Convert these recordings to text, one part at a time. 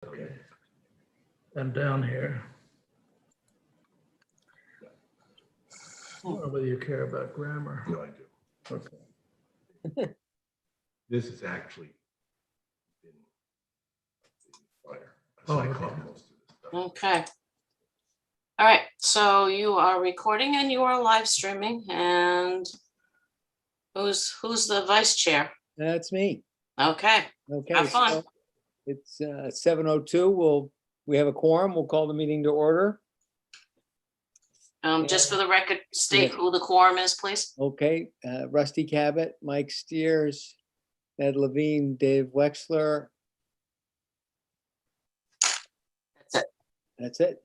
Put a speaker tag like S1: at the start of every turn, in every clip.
S1: Okay. And down here. I don't know whether you care about grammar.
S2: No, I do.
S1: Okay.
S2: This is actually been fire.
S1: Oh,
S2: So I
S1: okay.
S2: caught most of this stuff.
S3: Okay. All right, so you are recording and you are live streaming, and who's the vice chair?
S4: That's me.
S3: Okay,
S4: Okay.
S3: have fun.
S4: so It's 7:02. We have a quorum. We'll call the meeting to order.
S3: Just for the record, state
S4: Yeah.
S3: who the quorum is, please.
S4: Okay. Rusty Cabot, Mike Steers, Ed Levine, Dave Wexler.
S3: That's it.
S4: That's it.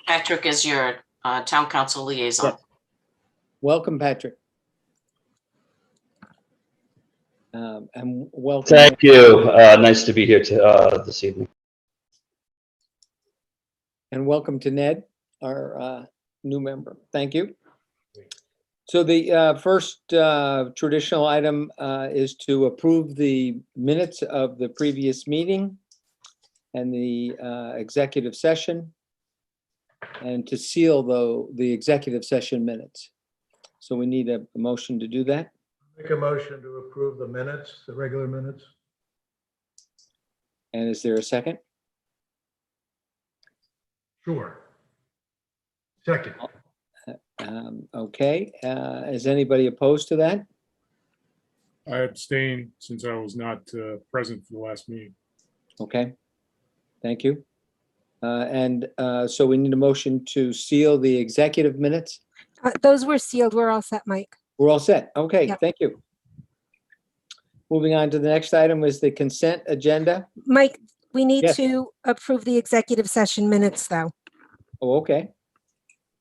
S3: Patrick is your town council liaison.
S4: Yeah. Welcome, Patrick. And welcome.
S5: Thank you. Nice to be here this evening.
S4: And welcome to Ned, our new member. Thank you. So the first traditional item is to approve the minutes of the previous meeting and the executive session, and to seal the executive session minutes. So we need a motion to do that.
S1: Make a motion to approve the minutes, the regular minutes.
S4: And is there a second?
S1: Sure. Second.
S4: Okay, is anybody opposed to that?
S6: I abstain since I was not present for the last meeting.
S4: Okay, thank you. And so we need a motion to seal the executive minutes.
S7: Those were sealed. We're all set, Mike.
S4: We're all set. Okay,
S7: Yep.
S4: thank you. Moving on to the next item is the consent agenda.
S7: Mike, we need
S4: Yes.
S7: to approve the executive session minutes, though.
S4: Oh, okay.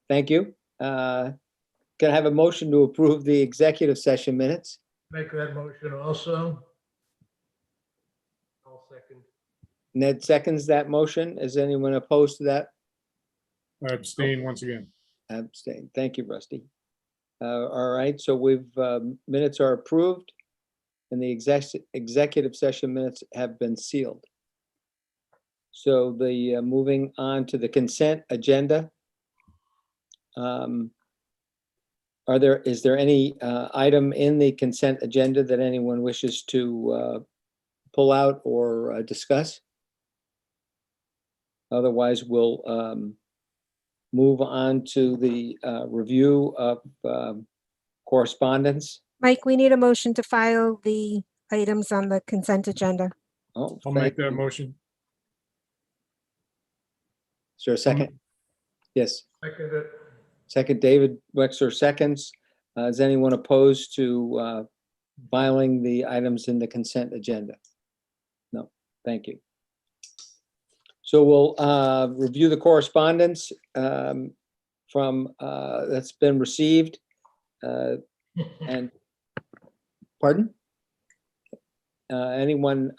S4: Thank you. Can I have a motion to approve the executive session minutes?
S1: Make that motion also.
S2: I'll second.
S4: Ned seconds that motion. Is anyone opposed to that?
S6: I abstain once again.
S4: Abstain. Thank you, Rusty. All right, so minutes are approved and the executive session minutes have been sealed. So moving on to the consent agenda. Is there any item in the consent agenda that anyone wishes to pull out or discuss? Otherwise, we'll move on to the review of correspondence.
S7: Mike, we need a motion to file the items on the consent agenda.
S4: Oh,
S6: I'll
S4: thank
S6: make that
S4: you.
S6: motion.
S4: Is there a second? Yes,
S1: Second it.
S4: second, David Wexler seconds. Is anyone opposed to filing the items in the consent agenda? No, thank you. So we'll review the correspondence from that's been received. And pardon? Anyone,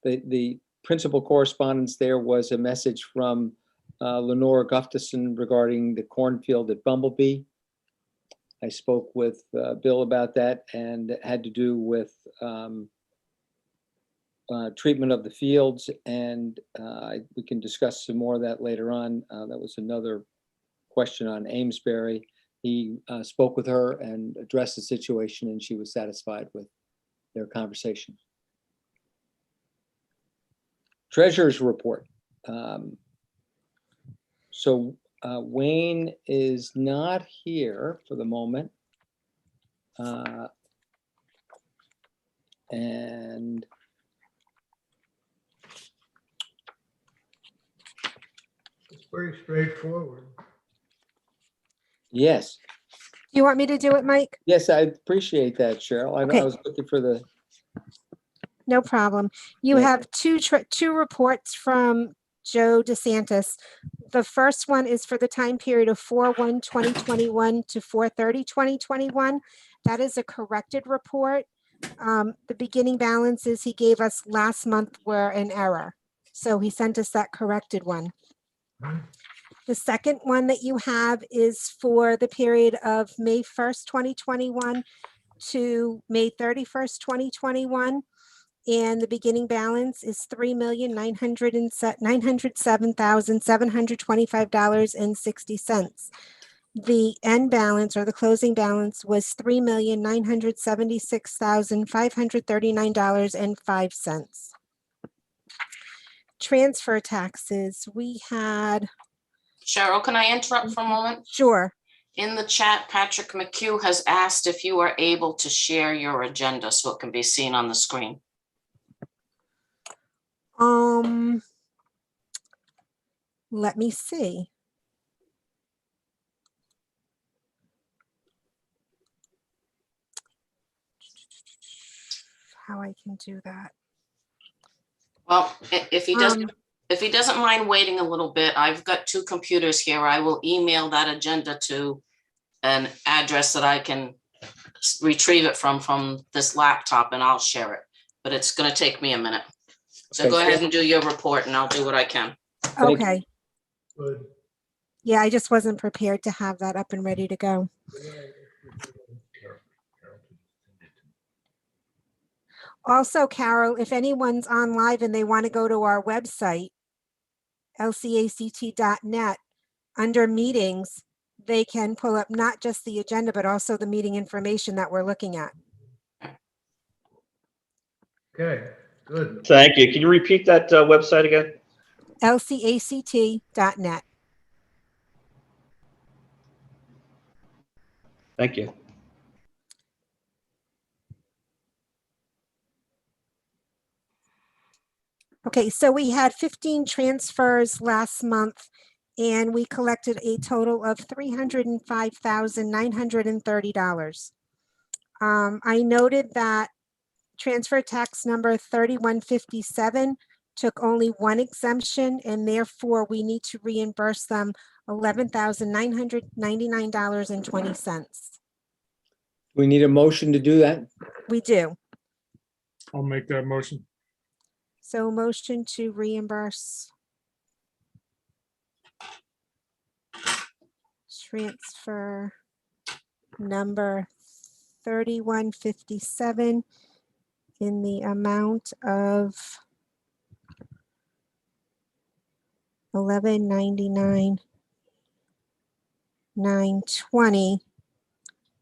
S4: the principal correspondence there was a message from Lenora Gustafson regarding the cornfield at Bumblebee. I spoke with Bill about that, and it had to do with treatment of the fields, and we can discuss some more of that later on. That was another question on Amesbury. He spoke with her and addressed the situation, and she was satisfied with their conversation. Treasurer's report. So Wayne is not here for the moment. And
S1: It's pretty straightforward.
S4: yes,
S7: Do you want me to do it, Mike?
S4: yes, I appreciate that, Cheryl. I
S7: Okay.
S4: was looking for the,
S7: No problem. You
S4: Yeah.
S7: have two reports from Joe DeSantis. The first one is for the time period of 4/1/2021 to 4/30/2021. That is a corrected report. The beginning balances he gave us last month were an error. So he sent us that corrected one. The second one that you have is for the period of May 1st, 2021 to May 31st, 2021. And the beginning balance is $3,907,725.60. The end balance or the closing balance was $3,976,539.05. Transfer taxes, we had,
S3: Cheryl, can I interrupt for a moment?
S7: sure,
S3: In the chat, Patrick McHugh has asked if you are able to share your agenda so it can be seen on the screen.
S7: let me see. How I can do that.
S3: Well, if he doesn't mind waiting a little bit, I've got two computers here. I will email that agenda to an address that I can retrieve it from this laptop, and I'll share it. But it's going to take me a minute. So
S4: Okay.
S3: go ahead and do your report and I'll do what I can.
S4: Thank you.
S7: Okay,
S1: Good.
S7: yeah, I just wasn't prepared to have that up and ready to go. Also, Carol, if anyone's on live and they want to go to our website, lcact.net, under meetings, they can pull up not just the agenda, but also the meeting information that we're looking at.
S1: Okay, good.
S5: Thank you. Can you repeat that website again?
S7: lcact.net.
S5: Thank you.
S7: Okay, so we had 15 transfers last month and we collected a total of $305,930. I noted that transfer tax number 3157 took only one exemption and therefore we need to reimburse them $11,999.20.
S4: We need a motion to do that.
S7: We do.
S6: I'll make that motion.
S7: So motion to reimburse transfer number 3157 in the amount of $1199,920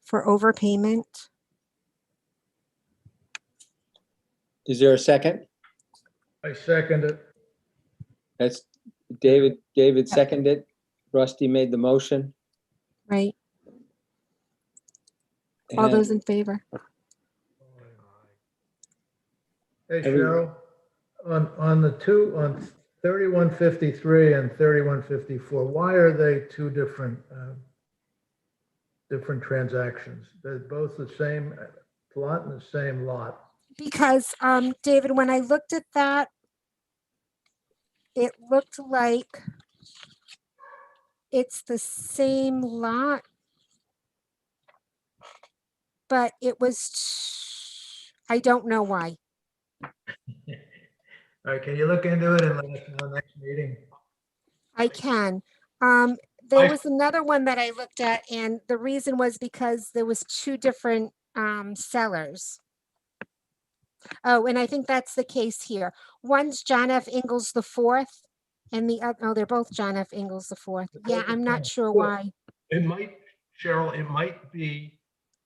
S7: for overpayment.
S4: Is there a second?
S1: I second it.
S4: That's David. David seconded. Rusty made the motion.
S7: Right? All
S4: And
S7: those in favor?
S1: Hey,
S4: Everyone.
S1: Cheryl, on the two, on 3153 and 3154, why are they two different transactions? They're both the same plot and the same lot.
S7: Because, David, when I looked at that, it looked like it's the same lot, but it was, I don't know why.
S1: All right, can you look into it and let us know next meeting?
S7: I can. There was another one that I looked at and the reason was because there was two different sellers. Oh, and I think that's the case here. One's John F. Ingalls the fourth and the other, oh, they're both John F. Ingalls the fourth. Yeah, I'm not sure why.
S2: It might, Cheryl, it might be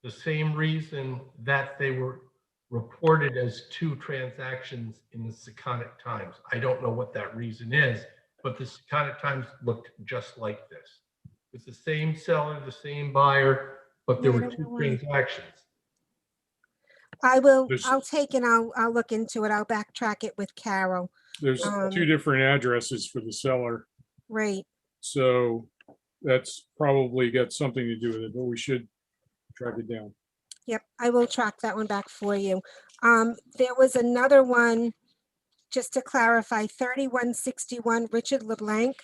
S2: the same reason that they were reported as two transactions in the Seconic Times. I don't know what that reason is, but the Seconic Times looked just like this. It's the same seller, the same buyer, but there
S7: Yeah, I
S2: were
S7: don't know
S2: two
S7: why.
S2: transactions.
S7: I'll take and I'll look into it. I'll backtrack it with Carol.
S6: There's two different addresses for the seller.
S7: Right.
S6: So that's probably got something to do with it, but we should track it down.
S7: Yep, I will track that one back for you. There was another one, just to clarify, 3161 Richard LeBlanc.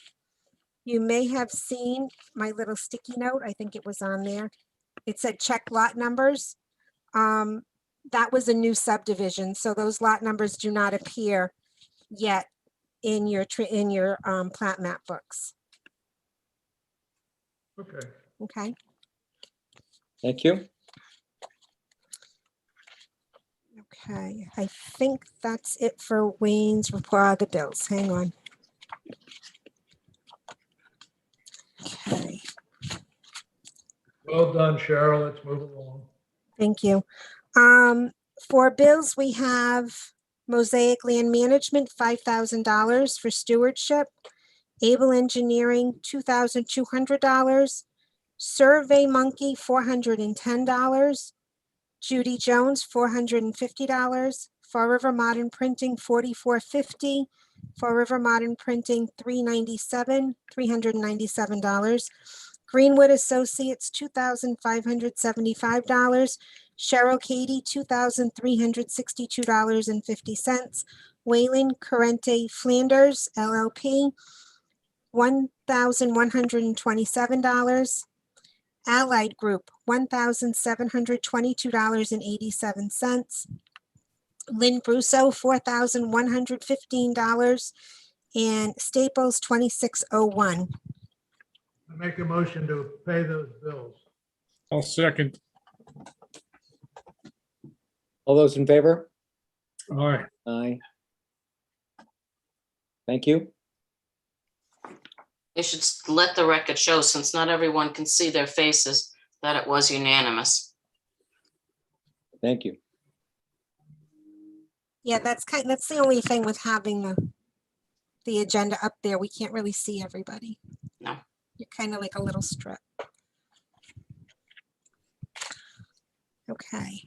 S7: You may have seen my little sticky note. I think it was on there. It said check lot numbers. That was a new subdivision, so those lot numbers do not appear yet in your plat map books.
S1: Okay.
S7: Okay.
S4: thank you.
S7: Okay, I think that's it for Wayne's report, the bills. Hang on. Okay,
S1: Well done, Cheryl. Let's move along.
S7: thank you. For bills, we have Mosaic Land Management, $5,000 for stewardship. Able Engineering, $2,200. Survey Monkey, $410. Judy Jones, $450. Fall River Modern Printing, $44.50. Fall River Modern Printing, $397. Greenwood Associates, $2,575. Cheryl Katie, $2,362.50. Wayland Corrente Flanders LLP, $1,127. Allied Group, $1,722.87. Lynn Brusso, $4,115. And Staples, $26.01.
S1: I make a motion to pay those bills.
S6: I'll second.
S4: All those in favor?
S6: All right.
S4: Aye. Thank you.
S3: You should let the record show, since not everyone can see their faces, that it was unanimous.
S4: Thank you.
S7: Yeah, that's the only thing with having the agenda up there. We can't really see everybody.
S3: No.
S7: You're kind of like a little strip. Okay.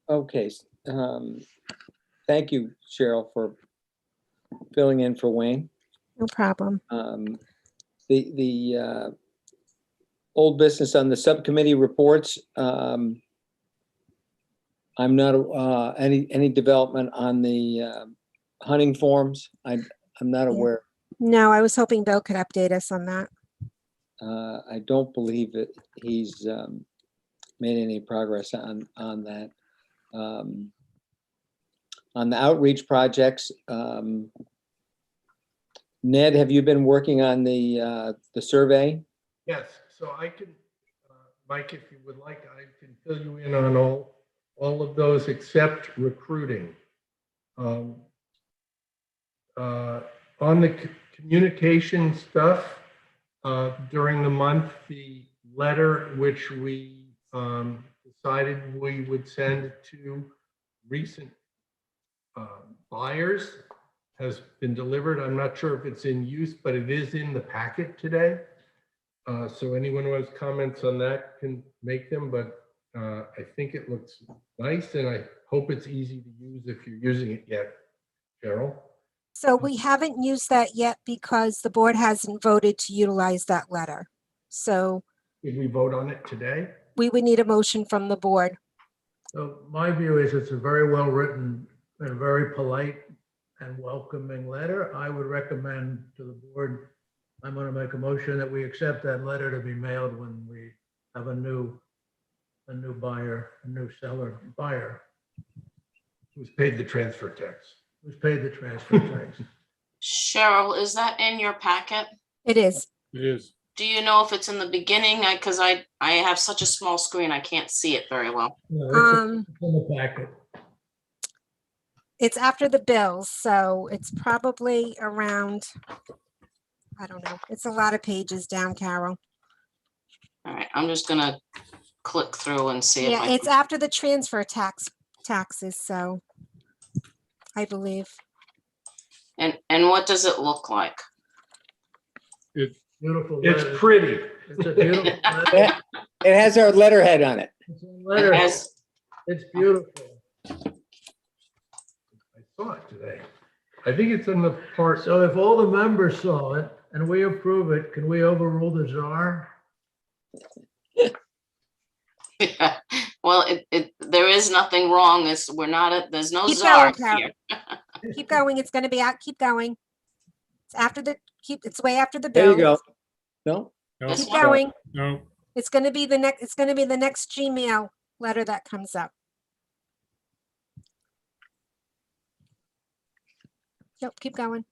S4: Okay. Thank you, Cheryl, for filling in for Wayne.
S7: No problem.
S4: The old business on the subcommittee reports. I'm not any development on the hunting forms. I'm not aware.
S7: No, I was hoping Bill could update us on that.
S4: I don't believe that he's made any progress on that. On the outreach projects, Ned, have you been working on the survey?
S2: Yes, so I can, Mike, if you would like, I can fill you in on all of those except recruiting. On the communication stuff, during the month, the letter which we decided we would send to recent buyers has been delivered. I'm not sure if it's in use, but it is in the packet today. So anyone who has comments on that can make them, but I think it looks nice and I hope it's easy to use if you're using it yet, Cheryl.
S7: So we haven't used that yet because the board hasn't voted to utilize that letter. So
S2: Did we vote on it today?
S7: we would need a motion from the board.
S1: So my view is it's a very well-written and very polite and welcoming letter. I would recommend to the board, I'm going to make a motion that we accept that letter to be mailed when we have a new buyer, a new seller buyer
S2: Who's paid the transfer tax?
S1: who's paid the transfer tax.
S3: Cheryl, is that in your packet?
S7: It is.
S6: It is.
S3: Do you know if it's in the beginning? Because I have such a small screen, I can't see it very well.
S1: No, it's in the packet.
S7: It's after the bills, so it's probably around, I don't know. It's a lot of pages down, Carol.
S3: All right, I'm just gonna click through and see if
S7: Yeah,
S3: I
S7: it's
S3: can.
S7: after the transfer taxes, so I believe.
S3: And what does it look like?
S1: Beautiful
S2: It's
S1: letter.
S2: pretty.
S1: It's a beautiful letter.
S4: It has our letterhead on it.
S1: It's a
S3: It
S1: letter.
S3: has,
S1: It's beautiful.
S2: I saw it today. I think it's in the part.
S1: So if all the members saw it and we approve it, can we overrule the czar?
S3: well, there is nothing wrong. We're not, there's no
S7: Keep
S3: czar
S7: going,
S3: here.
S7: Keep going. It's gonna be out. Keep going. It's after it's way after the
S4: There you
S7: bill.
S4: go. No?
S6: No,
S3: This
S7: Keep
S3: one?
S7: going.
S6: no,
S7: It's gonna be the next Gmail letter that comes up. Yep, keep going.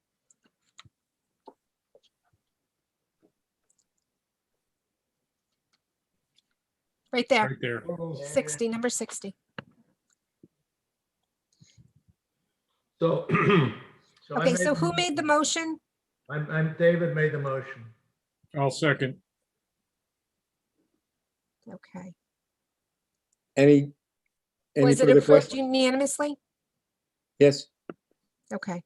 S7: Right there,
S6: right there.
S7: 60, number 60.
S1: So, so I
S7: Okay, so
S1: made-
S7: who made the motion?
S1: David made the motion.
S6: I'll second.
S7: Okay.
S4: Any
S7: Was it
S4: further
S7: approved
S4: questions?
S7: unanimously?
S4: Yes,
S7: Okay.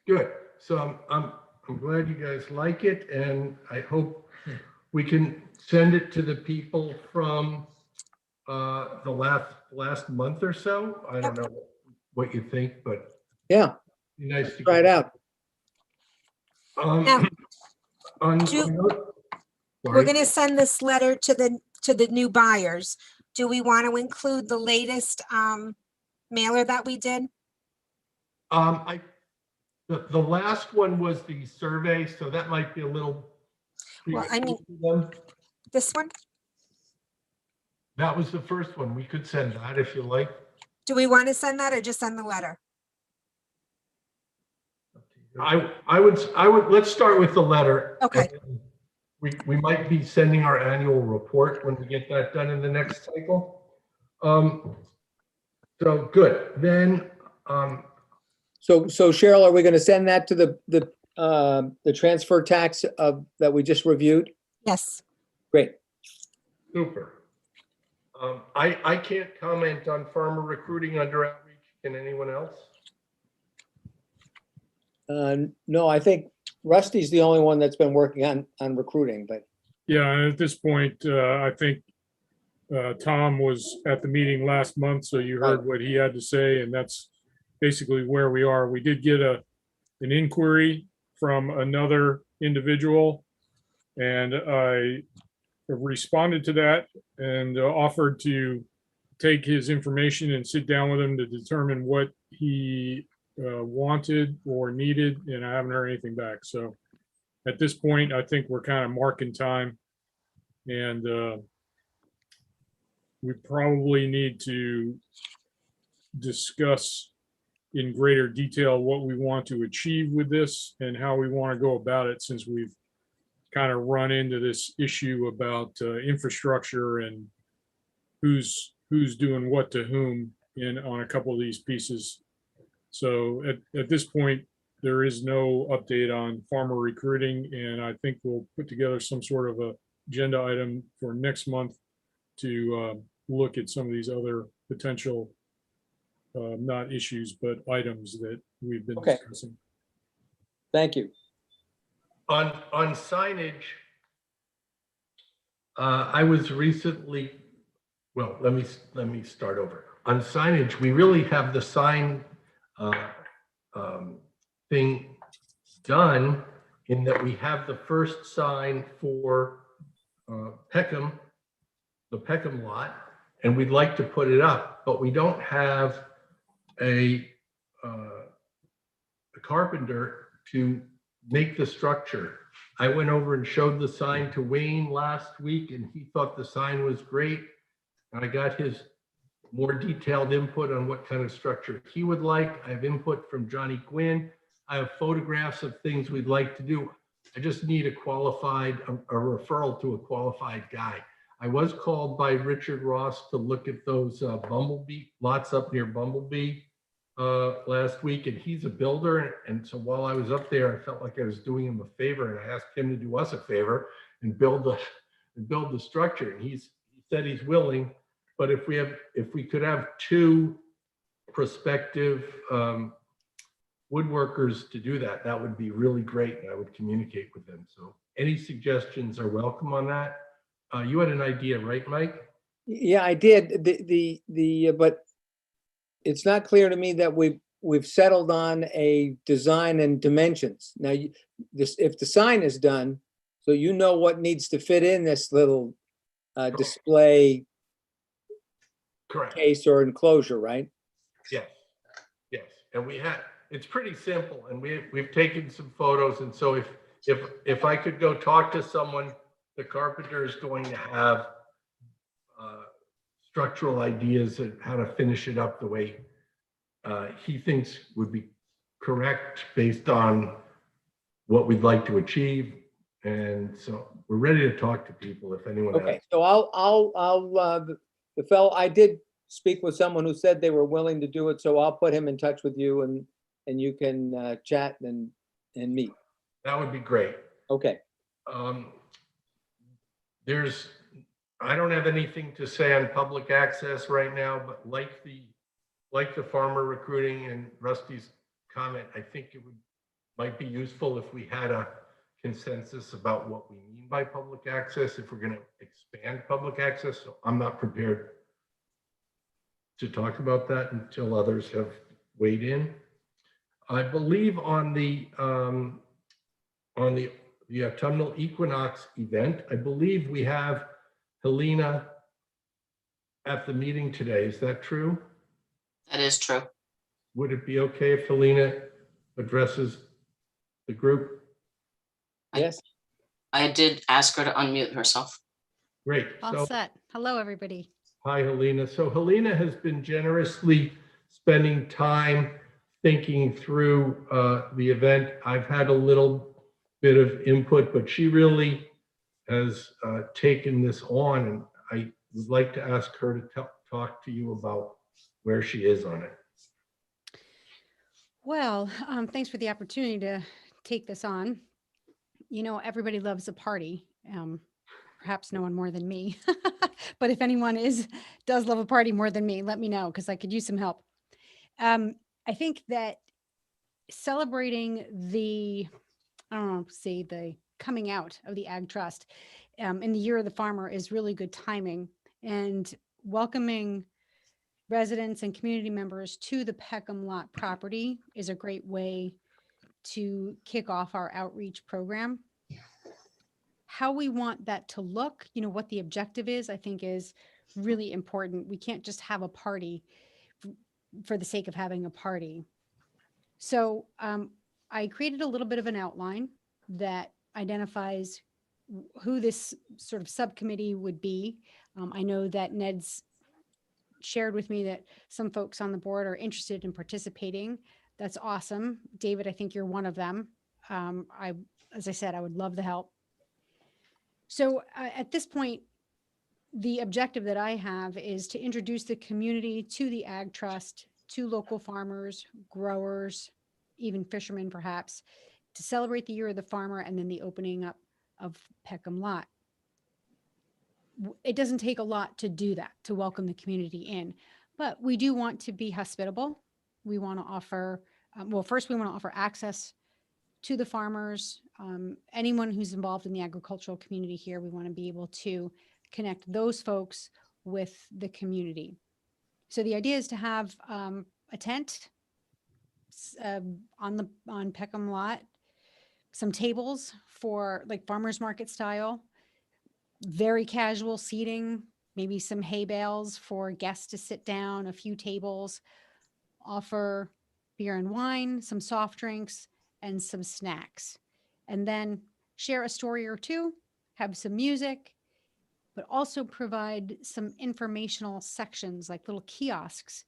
S2: Good. So I'm glad you guys like it, and I hope we can send it to the people from the last month or so. I don't know what you think, but
S4: yeah,
S2: be nice to
S4: try it
S2: get.
S4: out.
S7: Now,
S2: On,
S7: Do- We're
S2: sorry.
S7: going to send this letter to the new buyers. Do we want to include the latest mailer that we did?
S2: The last one was the survey, so that might be a little.
S7: Well, I mean-
S2: premature for them.
S7: This one?
S2: That was the first one. We could send that if you like.
S7: Do we want to send that or just send the letter?
S2: I would, let's start with the letter.
S7: Okay.
S2: And we might be sending our annual report when we get that done in the next cycle. So good, then,
S4: So Cheryl, are we going to send that to the transfer tax that we just reviewed?
S7: Yes.
S4: Great.
S2: super. I can't comment on farmer recruiting under outreach. Can anyone else?
S4: No, I think Rusty's the only one that's been working on recruiting, but
S6: Yeah, and at this point, I think Tom was at the meeting last month, so you heard what he had to say, and that's basically where we are. We did get an inquiry from another individual, and I responded to that and offered to take his information and sit down with him to determine what he wanted or needed, and I haven't heard anything back. So at this point, I think we're kind of marking time, and we probably need to discuss in greater detail what we want to achieve with this and how we want to go about it, since we've kind of run into this issue about infrastructure and who's doing what to whom on a couple of these pieces. So at this point, there is no update on farmer recruiting, and I think we'll put together some sort of a agenda item for next month to look at some of these other potential, not issues, but items that we've been
S4: Okay.
S6: discussing.
S4: thank you.
S2: On signage, I was recently, well, let me start over. On signage, we really have the sign thing done in that we have the first sign for Peckham, the Peckham lot, and we'd like to put it up, but we don't have a carpenter to make the structure. I went over and showed the sign to Wayne last week, and he thought the sign was great. And I got his more detailed input on what kind of structure he would like. I have input from Johnny Gwynn. I have photographs of things we'd like to do. I just need a referral to a qualified guy. I was called by Richard Ross to look at those Bumblebee lots up near Bumblebee last week, and he's a builder. And so while I was up there, I felt like I was doing him a favor, and I asked him to do us a favor and build the structure. And he said he's willing, but if we could have two prospective woodworkers to do that, that would be really great, and I would communicate with them. So any suggestions are welcome on that. You had an idea, right, Mike?
S4: Yeah, I did. But it's not clear to me that we've settled on a design and dimensions. Now, if the sign is done, so you know what needs to fit in this little display
S2: Correct.
S4: case or enclosure, right?
S2: Yes. Yes. And it's pretty simple, and we've taken some photos. And so if I could go talk to someone, the carpenter is going to have structural ideas of how to finish it up the way he thinks would be correct based on what we'd like to achieve. And so we're ready to talk to people if anyone
S4: Okay,
S2: has.
S4: so I'll the fellow, I did speak with someone who said they were willing to do it, so I'll put him in touch with you and you can chat and meet.
S2: That would be great.
S4: Okay,
S2: I don't have anything to say on public access right now, but like the farmer recruiting and Rusty's comment, I think might be useful if we had a consensus about what we mean by public access, if we're going to expand public access. So I'm not prepared to talk about that until others have weighed in. I believe on the autumnal equinox event, I believe we have Helena at the meeting today. Is that true?
S3: That is true.
S2: Would it be okay if Helena addresses the group?
S4: yes,
S3: I did ask her to unmute herself.
S2: Great.
S8: All
S2: So,
S8: set. Hello, everybody.
S2: hi, Helena. So Helena has been generously spending time thinking through the event. I've had a little bit of input, but she really has taken this on, and I would like to ask her to talk to you about where she is on it.
S8: Well, thanks for the opportunity to take this on. You know, everybody loves a party. Perhaps no one more than me, but if anyone does love a party more than me, let me know because I could use some help. I think that celebrating the coming out of the Ag Trust in the Year of the Farmer is really good timing, and welcoming residents and community members to the Peckham Lot property is a great way to kick off our outreach program. How we want that to look, you know, what the objective is, I think is really important. We can't just have a party for the sake of having a party. So I created a little bit of an outline that identifies who this sort of subcommittee would be. I know that Ned's shared with me that some folks on the board are interested in participating. That's awesome. David, I think you're one of them. As I said, I would love the help. So at this point, the objective that I have is to introduce the community to the Ag Trust, to local farmers, growers, even fishermen perhaps, to celebrate the Year of the Farmer and then the opening up of Peckham Lot. It doesn't take a lot to do that, to welcome the community in, but we do want to be hospitable. We want to offer, first we want to offer access to the farmers, anyone who's involved in the agricultural community here. We want to be able to connect those folks with the community. So the idea is to have a tent on Peckham Lot, some tables for like farmers market style, very casual seating, maybe some hay bales for guests to sit down, a few tables, offer beer and wine, some soft drinks, and some snacks. And then share a story or two, have some music, but also provide some informational sections like little kiosks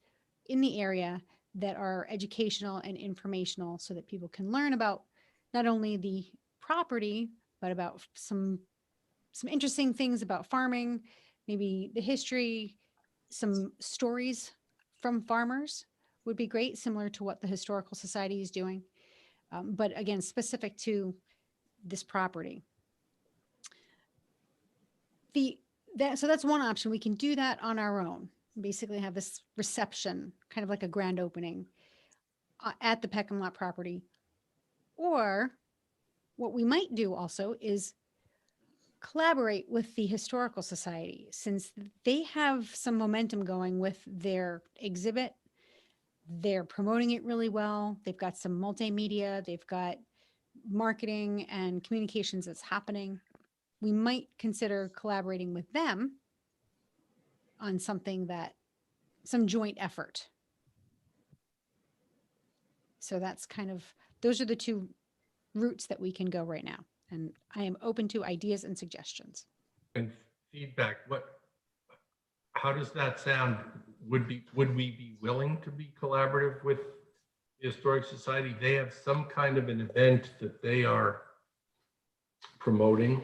S8: in the area that are educational and informational so that people can learn about not only the property, but about some interesting things about farming, maybe the history, some stories from farmers would be great, similar to what the Historical Society is doing. But again, specific to this property. So that's one option. We can do that on our own. Basically have this reception, kind of like a grand opening at the Peckham Lot property. Or what we might do also is collaborate with the Historical Society, since they have some momentum going with their exhibit. They're promoting it really well. They've got some multimedia, they've got marketing and communications that's happening. We might consider collaborating with them on some joint effort. So that's those are the two routes that we can go right now. And I am open to ideas and suggestions.
S2: And feedback, how does that sound? Would we be willing to be collaborative with the Historic Society? They have some kind of an event that they are promoting.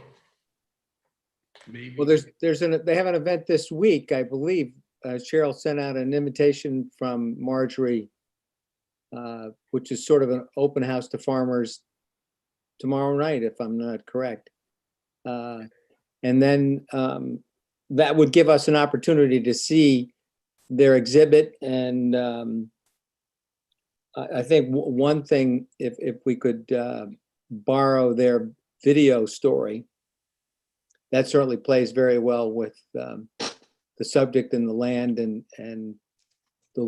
S2: Maybe.
S4: well, they have an event this week, I believe, Cheryl sent out an invitation from Marjorie, which is sort of an open house to farmers tomorrow night, if I'm not correct. And then that would give us an opportunity to see their exhibit. And I think one thing, if we could borrow their video story, that certainly plays very well with the subject and the land and the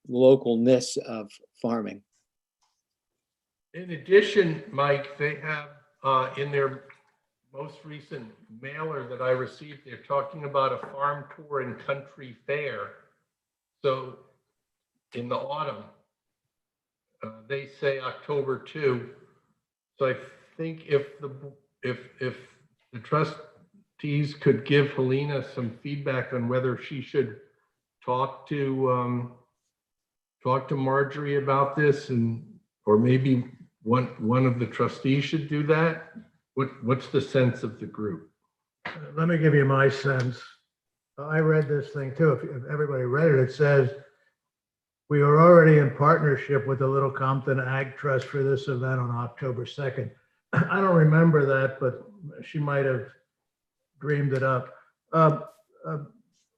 S4: localness of farming.
S2: In addition, Mike, they have in their most recent mailer that I received, they're talking about a farm tour and country fair. So in the autumn, they say October 2. So I think if the trustees could give Helena some feedback on whether she should talk to Marjorie about this, or maybe one of the trustees should do that. What's the sense of the group?
S1: Let me give you my sense. I read this thing too. If everybody read it, it says, we are already in partnership with the Little Compton Ag Trust for this event on October 2nd. I don't remember that, but she might have dreamed it up.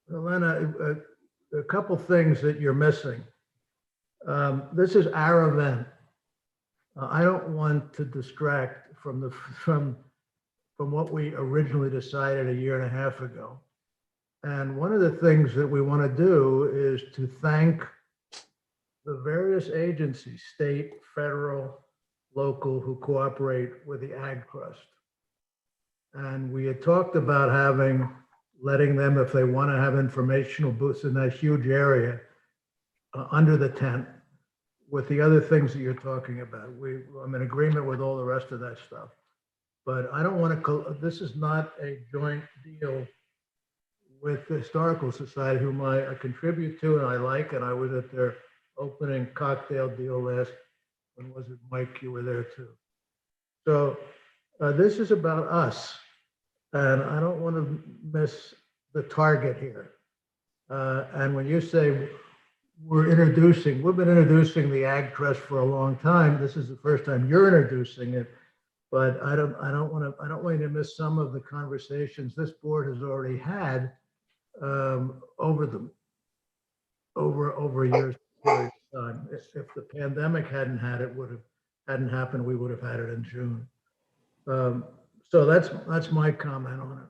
S1: Helena, a couple things that you're missing. This is our event. I don't want to distract from what we originally decided a year and a half ago. And one of the things that we want to do is to thank the various agencies, state, federal, local, who cooperate with the Ag Trust. And we had talked about letting them, if they want to have informational booths in that huge area under the tent, with the other things that you're talking about. I'm in agreement with all the rest of that stuff. But I don't want to, this is not a joint deal with the Historical Society, whom I contribute to and I like, and I was at their opening cocktail deal when was it, Mike? You were there too. So this is about us, and I don't want to miss the target here. And when you say we've been introducing the Ag Trust for a long time. This is the first time you're introducing it, but I don't want you to miss some of the conversations this board has already had over years period of time. If the pandemic hadn't happened, we would have had it in June. So that's my comment on it.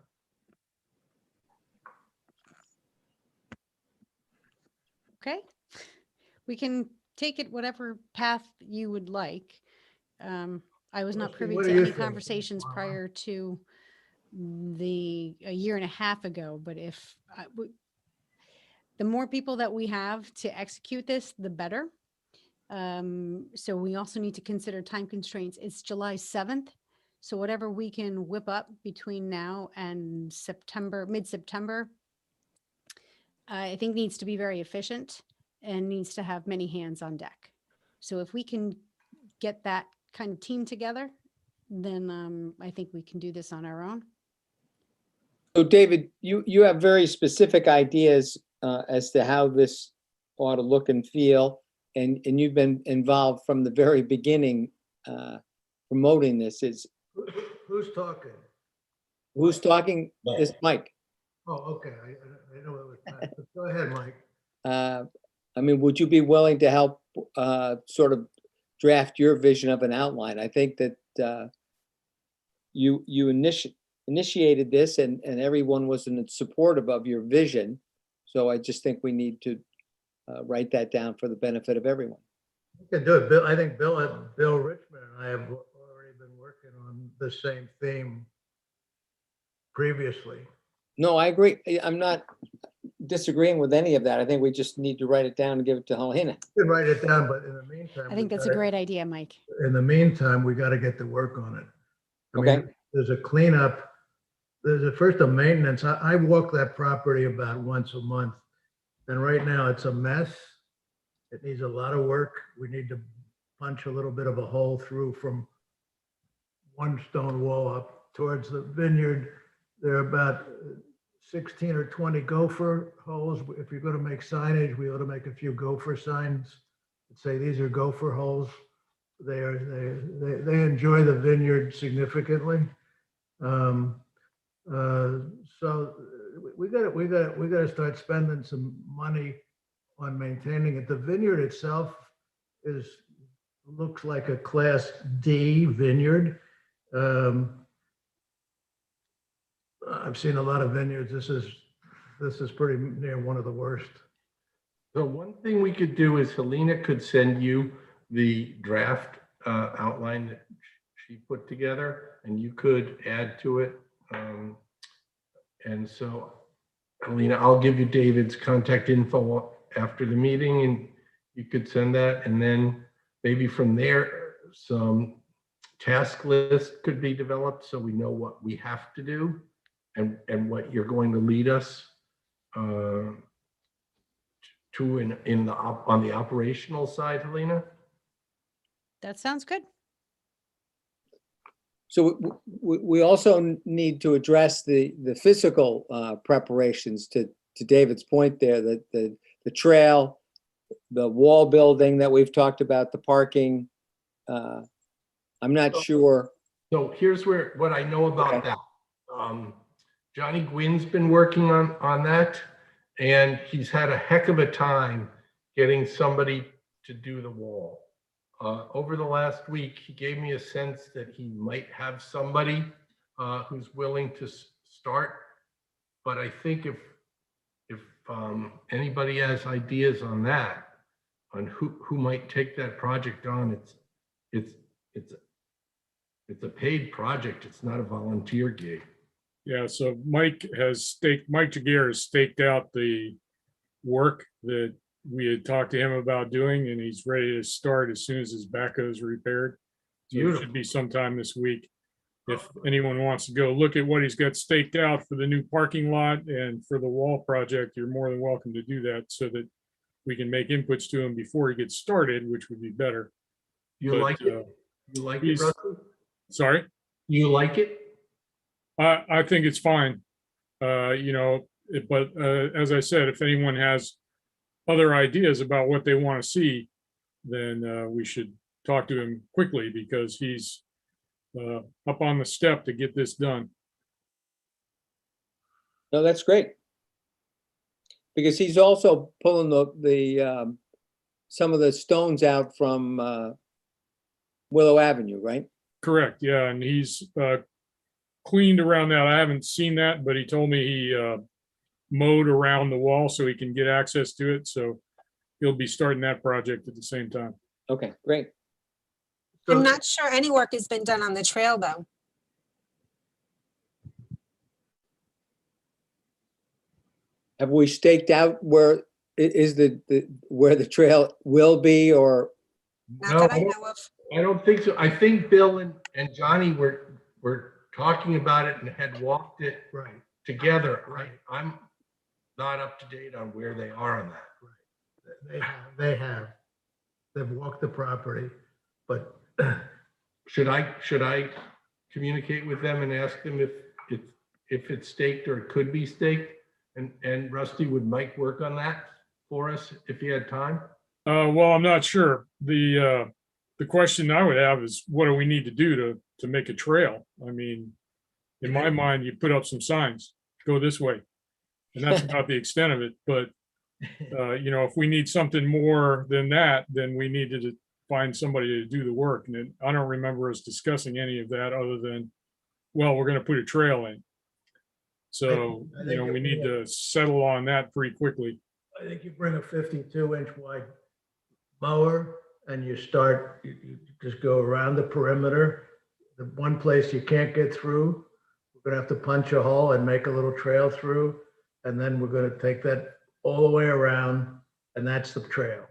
S8: Okay. We can take it whatever path you would like. I was not
S1: Rusty,
S8: privy
S1: what
S8: to
S1: do you
S8: any
S1: think?
S8: conversations prior to a year and a half ago, but the more people that we have to execute this, the better. So we also need to consider time constraints. It's July 7th. So whatever we can whip up between now and mid-September, I think needs to be very efficient and needs to have many hands on deck. So if we can get that kind of team together, then I think we can do this on our own.
S4: So David, you have very specific ideas as to how this ought to look and feel, and you've been involved from the very beginning promoting this.
S1: Who's talking?
S4: Who's talking? This Mike.
S1: Oh, okay. I know it was Pat, but go ahead, Mike.
S4: I mean, would you be willing to help sort of draft your vision of an outline? I think that you initiated this and everyone was in supportive of your vision. So I just think we need to write that down for the benefit of everyone.
S1: You can do it. Bill, I think Bill Richmond and I have already been working on the same theme previously.
S4: No, I agree. I'm not disagreeing with any of that. I think we just need to write it down and give it to Helena.
S1: You can write it down, but in the meantime,
S8: I think that's a great idea, Mike.
S1: in the meantime, we got to get to work on it. I
S4: Okay.
S1: mean, there's a cleanup. There's first a maintenance. I walk that property about once a month, and right now it's a mess. It needs a lot of work. We need to punch a little bit of a hole through from one stone wall up towards the vineyard. There are about 16 or 20 gopher holes. If you're going to make signage, we ought to make a few gopher signs that say these are gopher holes. They enjoy the vineyard significantly. So we got to start spending some money on maintaining it. The vineyard itself looks like a Class D vineyard. I've seen a lot of vineyards. This is pretty near one of the worst.
S2: So one thing we could do is Helena could send you the draft outline that she put together, and you could add to it. And so, Helena, I'll give you David's contact info after the meeting, and you could send that. And then maybe from there, some task list could be developed so we know what we have to do and what you're going to lead us to on the operational side, Helena.
S8: That sounds good.
S4: So we also need to address the physical preparations to David's point there, that the trail, the wall building that we've talked about, the parking. I'm not sure.
S2: So here's what I know about that. Johnny Gwynn's been working on that, and he's had a heck of a time getting somebody to do the wall. Over the last week, he gave me a sense that he might have somebody who's willing to start. But I think if anybody has ideas on that, on who might take that project on, it's a paid project. It's not a volunteer gig.
S6: Yeah, so Mike Jaguar has staked out the work that we had talked to him about doing, and he's ready to start as soon as his backhoe is repaired. So it should be sometime this week. If anyone wants to go look at what he's got staked out for the new parking lot and for the wall project, you're more than welcome to do that so that we can make inputs to him before he gets started, which would be better.
S2: You like it? You like it, Rusty?
S6: Sorry?
S2: You like it?
S6: I think it's fine. But as I said, if anyone has other ideas about what they want to see, then we should talk to him quickly because he's up on the step to get this done.
S4: No, that's great. Because he's also pulling the some of the stones out from Willow Avenue, right?
S6: Correct. Yeah, and he's cleaned around that. I haven't seen that, but he told me he mowed around the wall so he can get access to it. So he'll be starting that project at the same time.
S4: Okay, great.
S7: I'm not sure any work has been done on the trail, though.
S4: Have we staked out where is where the trail will be, or?
S7: Not that I know of.
S2: I don't think so. I think Bill and Johnny were talking about it and had walked it together. I'm not up to date on where they are on that.
S1: They have. They've walked the property, but
S2: should I communicate with them and ask them if it's staked or it could be staked? And Rusty, would Mike work on that for us if he had time?
S6: Well, I'm not sure. The question I would have is, what do we need to do to make a trail? I mean, in my mind, you put up some signs, go this way, and that's about the extent of it. But if we need something more than that, then we needed to find somebody to do the work. And I don't remember us discussing any of that other than, well, we're going to put a trail in. So, we need to settle on that pretty quickly.
S1: I think you bring a 52-inch wide mower and you just go around the perimeter. The one place you can't get through, we're gonna have to punch a hole and make a little trail through. And then we're gonna take that all the way around, and that's the trail.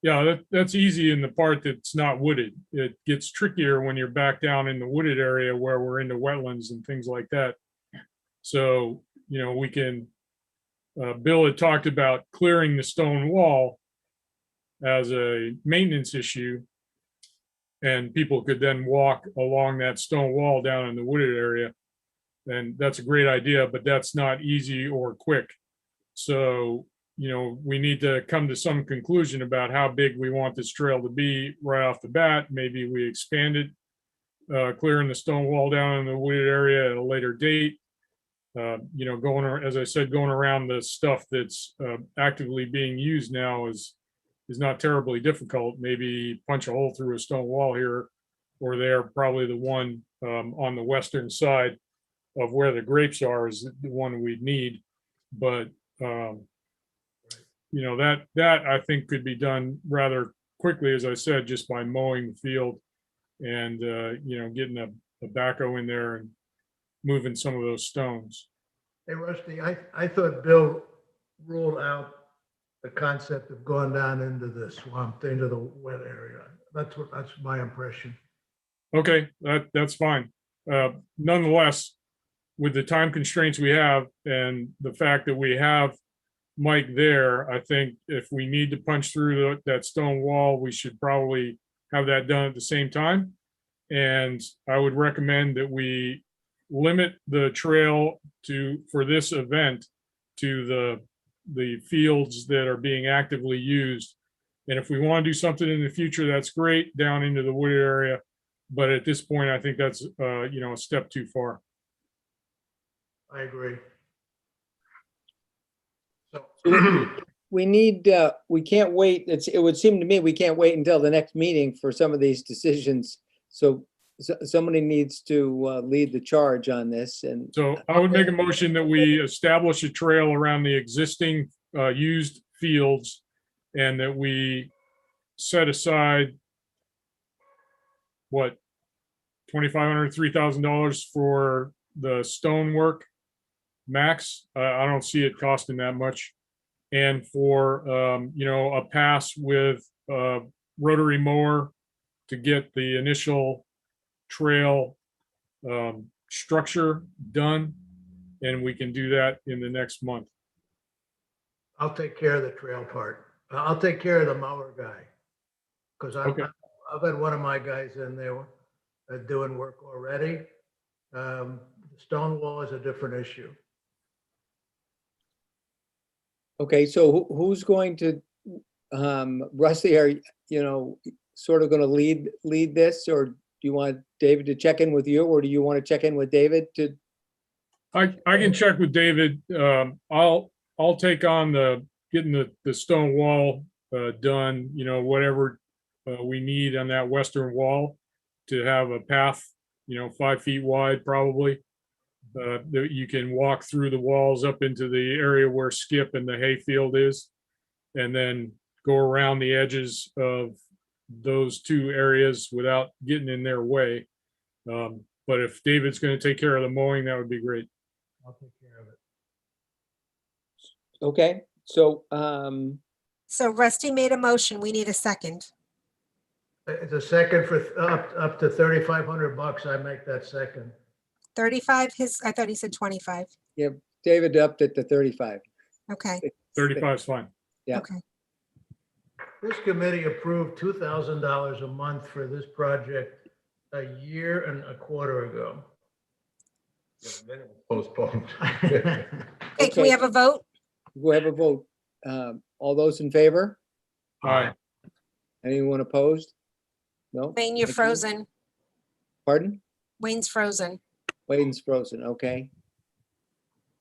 S6: Yeah, that's easy in the part that's not wooded. It gets trickier when you're back down in the wooded area where we're into wetlands and things like that. So, we can, Bill had talked about clearing the stone wall as a maintenance issue. And people could then walk along that stone wall down in the wooded area. And that's a great idea, but that's not easy or quick. So, we need to come to some conclusion about how big we want this trail to be right off the bat. Maybe we expand it, clearing the stone wall down in the wooded area at a later date. As I said, going around the stuff that's actively being used now is not terribly difficult. Maybe punch a hole through a stone wall here or there. Probably the one on the western side of where the grapes are is the one we'd need. But that I think could be done rather quickly, as I said, just by mowing the field and getting a backhoe in there and moving some of those stones.
S1: Hey, Rusty, I thought Bill ruled out the concept of going down into the swamp, into the wet area. That's my impression.
S6: Okay, that's fine. Nonetheless, with the time constraints we have and the fact that we have Mike there, I think if we need to punch through that stone wall, we should probably have that done at the same time. And I would recommend that we limit the trail for this event to the fields that are being actively used. And if we want to do something in the future, that's great, down into the wooded area. But at this point, I think that's a step too far.
S1: I agree. So
S4: we can't wait. It would seem to me we can't wait until the next meeting for some of these decisions. So somebody needs to lead the charge on this. And
S6: So I would make a motion that we establish a trail around the existing used fields and that we set aside $2,500, $3,000 for the stonework max. I don't see it costing that much. And for, a pass with a rotary mower to get the initial trail structure done. And we can do that in the next month.
S1: I'll take care of the trail part. I'll take care of the mower guy. Because
S6: Okay.
S1: I've had one of my guys in there doing work already. The stone wall is a different issue.
S4: okay, so who's going to, Rusty, are sort of going to lead this, or do you want David to check in with you, or do you want to check in with David to?
S6: I can check with David. I'll take on getting the stone wall done, whatever we need on that western wall to have a path, 5 feet wide probably. That you can walk through the walls up into the area where Skip and the hayfield is, and then go around the edges of those two areas without getting in their way. But if David's going to take care of the mowing, that would be great.
S1: I'll take care of it.
S4: Okay, so
S7: So Rusty made a motion. We need a second.
S1: It's a second for up to $3,500. I make that second.
S7: 35, I thought he said 25.
S4: David upped it to 35.
S7: Okay,
S6: 35 is fine.
S4: Yeah.
S7: okay.
S1: This committee approved $2,000 a month for this project a year and a quarter ago.
S2: Then it was postponed.
S7: Okay, can we
S4: Okay.
S7: have a vote?
S4: We'll have a vote. All those in favor?
S6: Aye.
S4: Anyone opposed? No?
S7: Wayne, you're
S4: Thank you.
S7: frozen.
S4: Pardon?
S7: Wayne's frozen.
S4: Wayne's frozen, okay.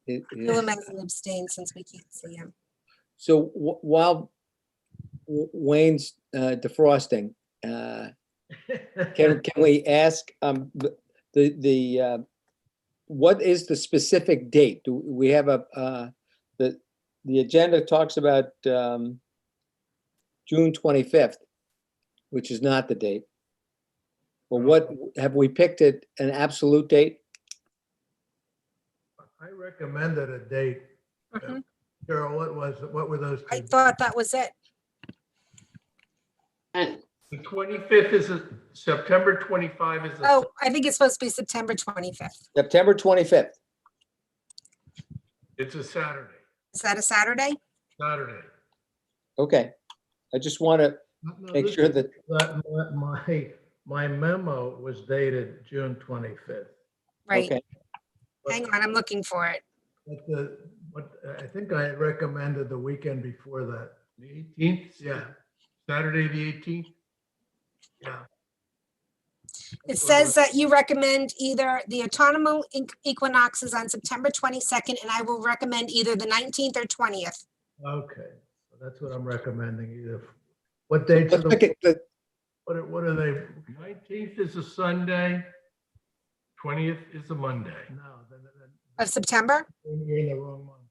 S7: Bill Amazon abstained since we can't see him.
S4: So while Wayne's defrosting, can we ask, what is the specific date? Do we have the agenda talks about June 25th, which is not the date. But what, have we picked an absolute date?
S1: I recommended a date.
S7: Mhm.
S1: Carol, what were those?
S7: I
S1: two?
S7: thought that was it.
S3: And
S2: The 25th is September 25 is
S7: Oh, I think it's supposed to be September 25th.
S4: September 25th.
S2: it's a Saturday.
S7: Is that a Saturday?
S2: Saturday.
S4: Okay. I just want to
S1: No,
S4: make
S1: this
S4: sure
S1: is-
S4: that,
S1: My memo was dated June 25th.
S7: Right.
S4: okay,
S7: Hang on, I'm looking for it.
S1: I think I had recommended the weekend before that.
S2: The 18th?
S1: Yeah,
S2: Saturday, the 18th?
S1: yeah.
S7: It says that you recommend either the autumnal equinoxes on September 22nd, and I will recommend either the 19th or 20th.
S1: Okay, so that's what I'm recommending either. What dates are
S4: Let's look at the-
S1: what are they?
S2: 19th is a Sunday, 20th is a Monday.
S1: No,
S7: Of September?
S1: you're in the wrong month.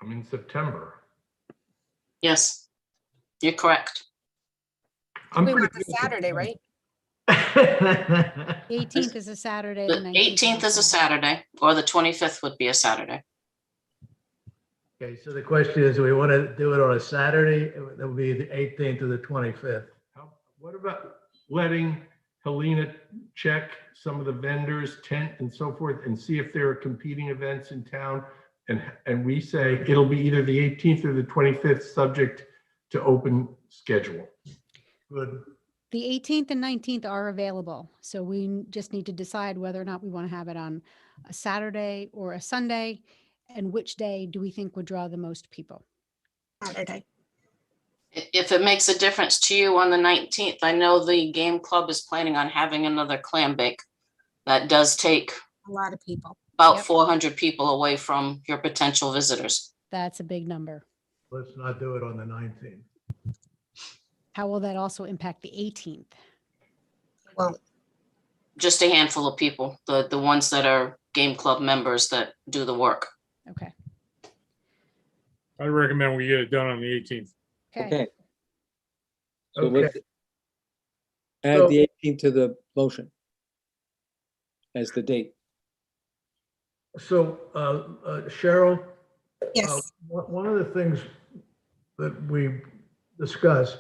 S2: I'm in September.
S3: Yes, you're correct.
S2: I'm
S7: We want
S2: pretty
S7: the Saturday, right?
S2: good.
S8: 18th is a Saturday.
S3: The 18th is a Saturday, or the 25th would be a Saturday.
S1: Okay, so the question is, do we want to do it on a Saturday? That would be the 18th or the 25th.
S2: What about letting Helena check some of the vendors, tent and so forth, and see if there are competing events in town? And we say it'll be either the 18th or the 25th, subject to open schedule.
S1: Good.
S8: The 18th and 19th are available. So we just need to decide whether or not we want to have it on a Saturday or a Sunday. And which day do we think would draw the most people?
S7: Saturday.
S3: If it makes a difference to you on the 19th, I know the game club is planning on having another clam bake. That does take
S7: A lot of people.
S3: about
S8: Yep.
S3: 400 people away from your potential visitors.
S8: That's a big number.
S1: Let's not do it on the 19th.
S8: How will that also impact the 18th?
S7: Well,
S3: Just a handful of people, the ones that are game club members that do the work.
S8: Okay.
S6: I recommend we get it done on the 18th.
S8: Okay.
S4: Okay. So
S1: Okay.
S4: let's add the 18th to the motion as the date.
S1: So Cheryl,
S7: yes,
S1: one of the things that we discussed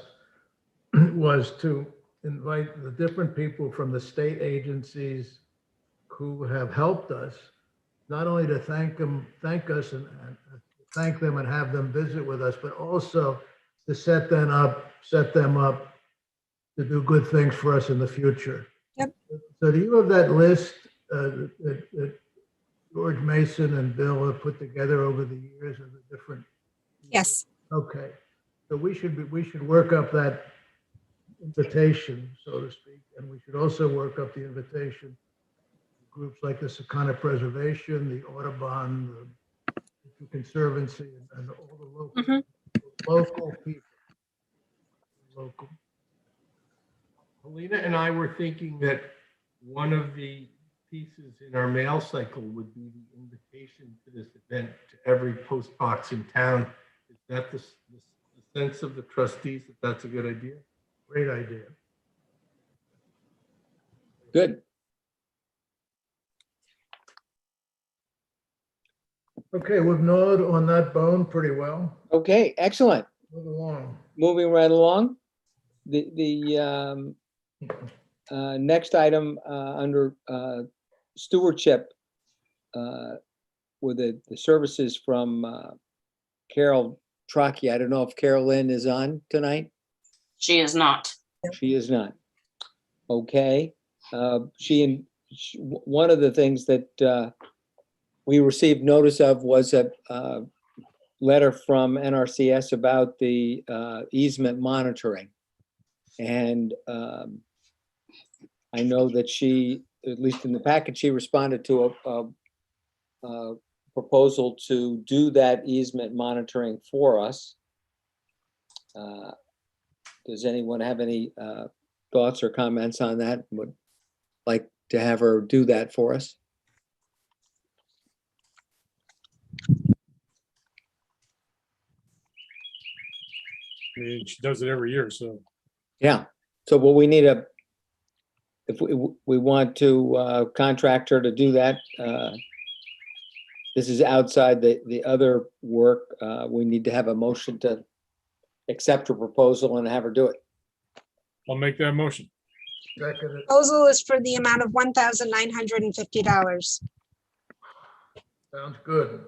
S1: was to invite the different people from the state agencies who have helped us, not only to thank us and thank them and have them visit with us, but also to set them up to do good things for us in the future.
S7: Yep.
S1: So do you have that list that George Mason and Bill have put together over the years of the different?
S7: yes.
S1: Okay, so we should work up that invitation, so to speak, and we should also work up the invitation to groups like the Sakana Preservation, the Audubon, the Conservancy, and all the local people. Local.
S2: Helena and I were thinking that one of the pieces in our mail cycle would be the invitation to this event to every post box in town. Is that the sense of the trustees that that's a good idea?
S1: Great idea.
S4: Good.
S1: Okay, we've gnawed on that bone pretty well.
S4: Okay, excellent.
S1: Move along.
S4: Moving right along. The next item under stewardship were the services from Carol Trocky. I don't know if Carol Lynn is on tonight.
S3: She is not.
S4: She is not. Okay. One of the things that we received notice of was a letter from NRCS about the easement monitoring. And I know that she, at least in the package, she responded to a proposal to do that easement monitoring for us. Does anyone have any thoughts or comments on that? Would like to have her do that for us?
S6: I mean, she does it every year, so.
S4: Yeah, so will we need if we want to contract her to do that, this is outside the other work, we need to have a motion to accept her proposal and have her do it.
S6: I'll make that motion.
S1: Second,
S7: Proposal is for the amount of $1,950.
S1: sounds good.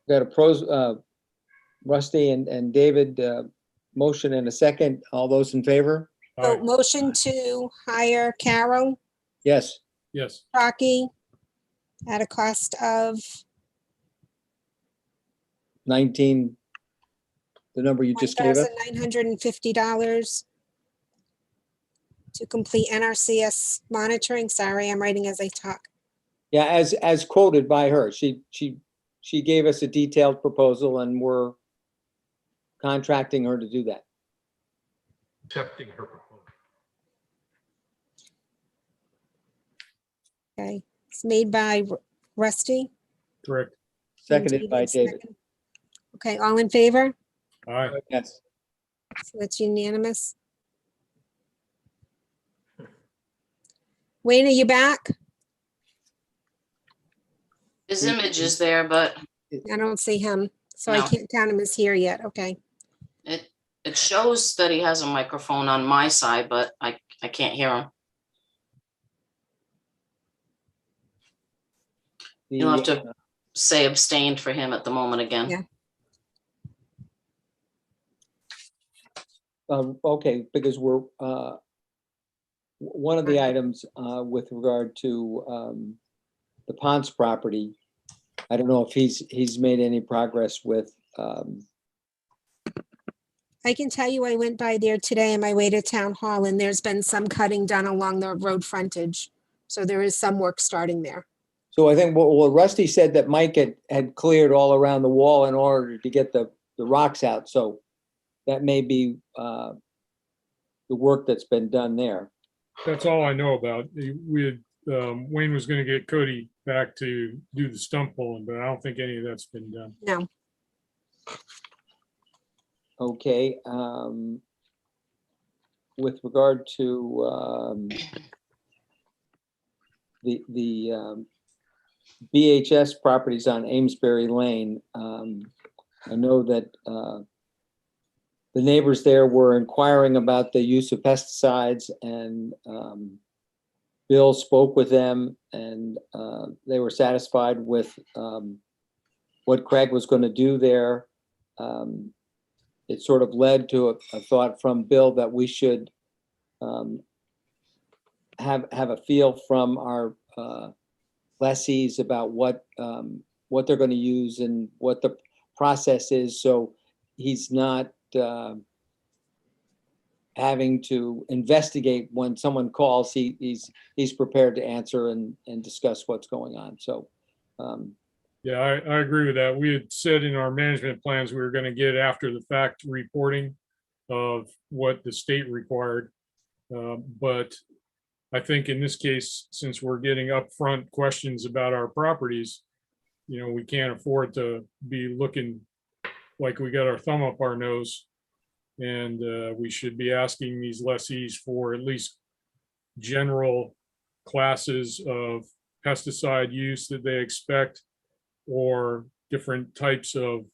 S4: Got a Rusty and David, motion and a second. All those in favor?
S7: So
S6: Aye.
S7: motion to hire Carol
S4: Yes.
S6: Yes.
S7: Rocky, at a cost of,
S4: 19, the number you just gave us?
S7: $1,950 to complete NRCS monitoring. Sorry, I'm writing as I talk.
S4: Yeah, as quoted by her. She gave us a detailed proposal and we're contracting her to do that.
S2: Accepting her proposal.
S7: Okay, it's made by Rusty.
S6: Correct.
S4: Seconded by David.
S7: Second. Okay, all in favor?
S6: All right.
S4: Yes.
S7: So that's unanimous. Wayne, are you back?
S3: His image is there, but
S7: I don't see him, so I
S3: No.
S7: can't count him as here yet. Okay.
S3: it shows that he has a microphone on my side, but I can't hear him. You'll have to say abstained for him at the moment again.
S7: Yeah.
S4: Okay, because we're, one of the items with regard to the Ponce property, I don't know if he's made any progress with,
S7: I can tell you I went by there today on my way to town hall and there's been some cutting done along the road frontage. So there is some work starting there.
S4: so I think what Rusty said that Mike had cleared all around the wall in order to get the rocks out. So that may be the work that's been done there.
S6: That's all I know about. Wayne was gonna get Cody back to do the stump pulling, but I don't think any of that's been done.
S7: No,
S4: Okay, with regard to the BHS properties on Amesbury Lane, I know that the neighbors there were inquiring about the use of pesticides and Bill spoke with them and they were satisfied with what Craig was going to do there. It sort of led to a thought from Bill that we should have a feel from our lessees about what they're going to use and what the process is. So he's not having to investigate when someone calls. He's prepared to answer and discuss what's going on. So
S6: Yeah, I agree with that. We had said in our management plans, we were gonna get after the fact reporting of what the state required. But I think in this case, since we're getting upfront questions about our properties, we can't afford to be looking like we got our thumb up our nose. And we should be asking these lessees for at least general classes of pesticide use that they expect, or different types of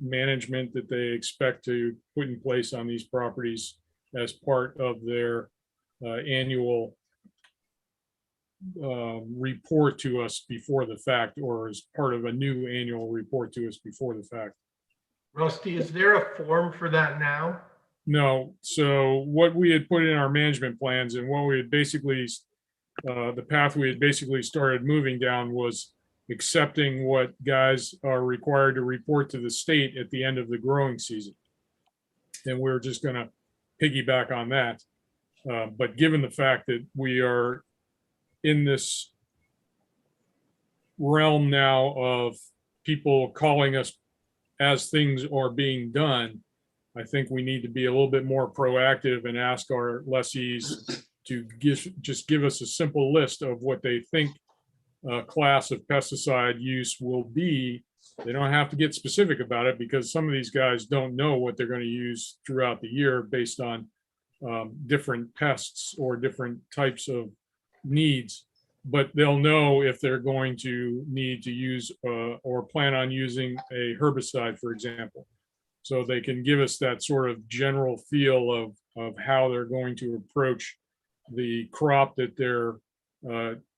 S6: management that they expect to put in place on these properties as part of their annual report to us before the fact, or as part of a new annual report to us before the fact.
S2: Rusty, is there a form for that now?
S6: No, so what we had put in our management plans and what we had basically, the path we had basically started moving down was accepting what guys are required to report to the state at the end of the growing season. And we're just gonna piggyback on that. But given the fact that we are in this realm now of people calling us as things are being done, I think we need to be a little bit more proactive and ask our lessees to just give us a simple list of what they think class of pesticide use will be. They don't have to get specific about it because some of these guys don't know what they're going to use throughout the year based on different pests or different types of needs, but they'll know if they're going to need to use or plan on using a herbicide, for example. So they can give us that sort of general feel of how they're going to approach the crop that they're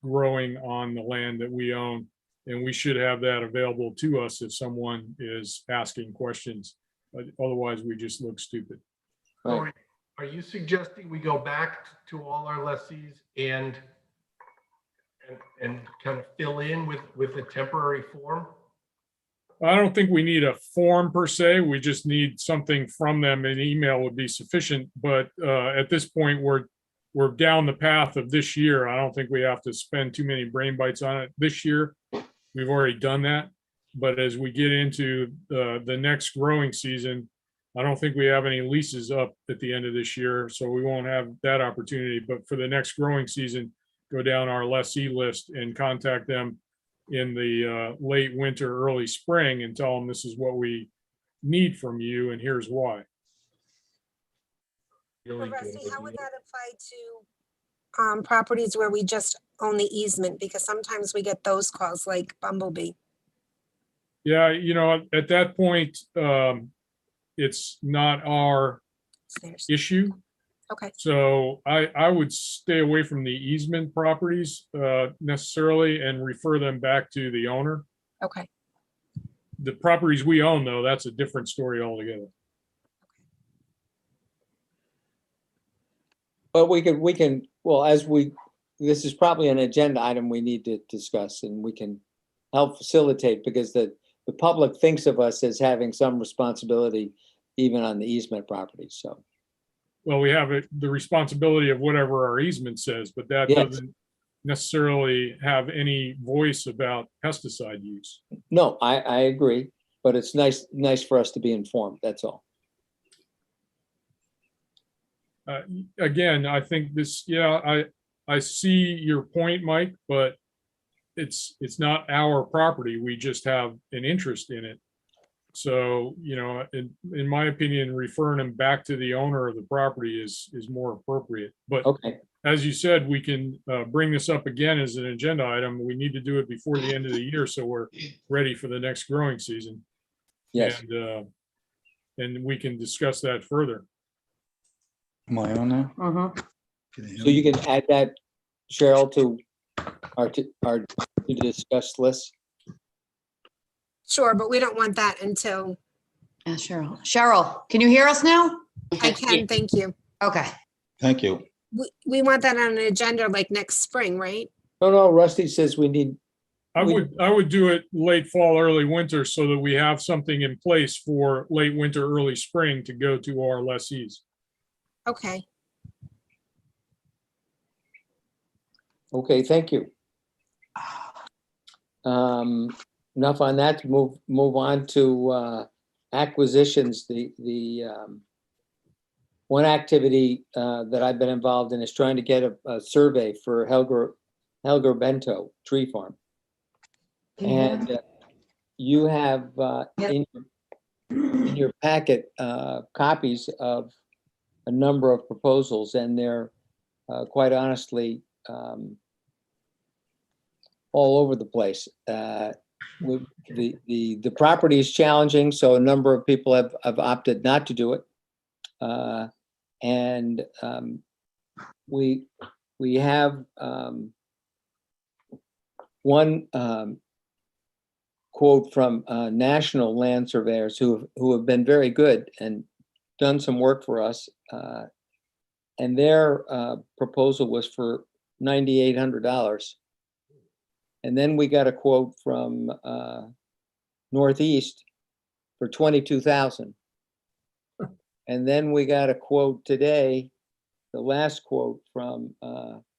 S6: growing on the land that we own. And we should have that available to us if someone is asking questions. Otherwise, we just look stupid.
S4: Right.
S2: Are you suggesting we go back to all our lessees and and kind of fill in with a temporary form?
S6: I don't think we need a form per se. We just need something from them. An email would be sufficient. But at this point, we're down the path of this year. I don't think we have to spend too many brain bites on it this year. We've already done that. But as we get into the next growing season, I don't think we have any leases up at the end of this year, so we won't have that opportunity. But for the next growing season, go down our lessee list and contact them in the late winter, early spring and tell them this is what we need from you and here's why.
S2: Really good
S7: Rusty, how would
S2: idea.
S7: that apply to properties where we just own the easement? Because sometimes we get those calls like Bumblebee.
S6: Yeah, at that point, it's not our
S7: It's theirs.
S6: issue.
S7: Okay,
S6: So I would stay away from the easement properties necessarily and refer them back to the owner.
S7: okay.
S6: The properties we own, though, that's a different story altogether.
S4: But well, this is probably an agenda item we need to discuss, and we can help facilitate, because the public thinks of us as having some responsibility even on the easement properties, so.
S6: Well, we have the responsibility of whatever our easement says, but that
S4: Yes.
S6: doesn't necessarily have any voice about pesticide use.
S4: No, I agree, but it's nice for us to be informed, that's all.
S6: Again, I think this, I see your point, Mike, but it's not our property. We just have an interest in it. So, in my opinion, referring them back to the owner of the property is more appropriate. But
S4: Okay,
S6: as you said, we can bring this up again as an agenda item. We need to do it before the end of the year, so we're ready for the next growing season.
S4: yes,
S6: And we can discuss that further.
S9: Am I on now?
S7: Mm-hmm.
S4: so you can add that, Cheryl, to our to discuss list.
S7: Sure, but we don't want that until
S10: Yeah, Cheryl. Cheryl, can you hear us now?
S7: I can, thank you.
S10: Okay.
S9: Thank you.
S7: We want that on an agenda like next spring, right?
S4: No, Rusty says we need,
S6: I would do it late fall, early winter, so that we have something in place for late winter, early spring to go to our lessees.
S7: Okay,
S4: okay, thank you. Enough on that, to move on to acquisitions. The one activity that I've been involved in is trying to get a survey for Helger Bento Tree Farm. And you have in your packet copies of a number of proposals, and they're quite honestly all over the place. The property is challenging, so a number of people have opted not to do it. And we have one quote from national land surveyors who have been very good and done some work for us. And their proposal was for $9,800. And then we got a quote from Northeast for $22,000. And then we got a quote today, the last quote from Don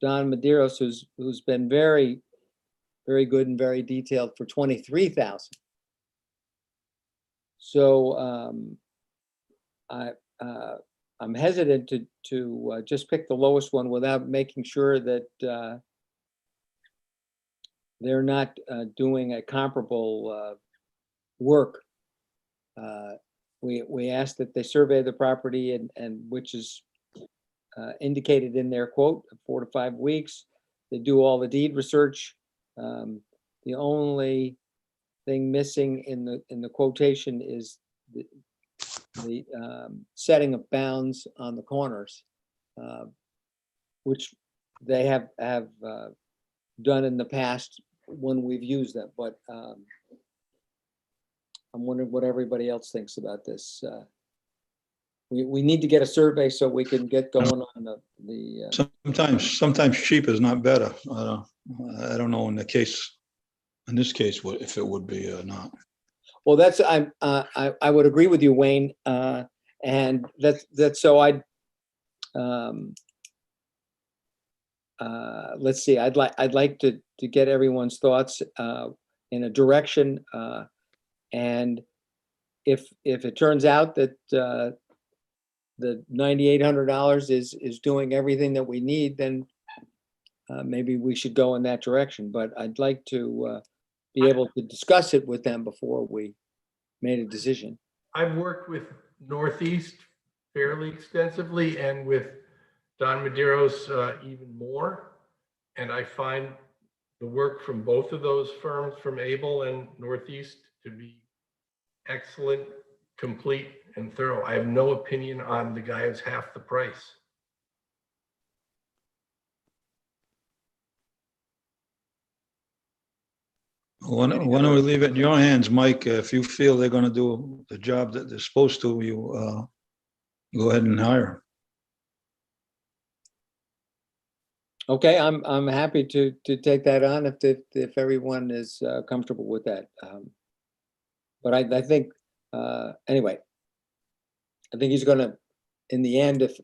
S4: Medeiros, who's been very, very good and very detailed, for $23,000. So I'm hesitant to just pick the lowest one without making sure that they're not doing a comparable work. We asked that they survey the property, and which is indicated in their quote, 4 to 5 weeks. They do all the deed research. The only thing missing in the quotation is the setting of bounds on the corners, which they have done in the past when we've used them. But I'm wondering what everybody else thinks about this. we need to get a survey so we can get going on the,
S9: Sometimes cheap is not better. I don't know in this case, if it would be or not.
S4: well, I would agree with you, Wayne. And that's so let's see, I'd like to get everyone's thoughts in a direction. And if it turns out that the $9,800 is doing everything that we need, then maybe we should go in that direction. But I'd like to be able to discuss it with them before we made a decision.
S2: I've worked with Northeast fairly extensively and with Don Madero's even more. And I find the work from both of those firms, from Able and Northeast, to be excellent, complete, and thorough. I have no opinion on the guy who's half the price.
S9: Why don't we leave it in your hands, Mike? If you feel they're gonna do the job that they're supposed to, you go ahead and hire.
S4: Okay, I'm happy to take that on if everyone is comfortable with that. But I think anyway, I think he's gonna, in the end, if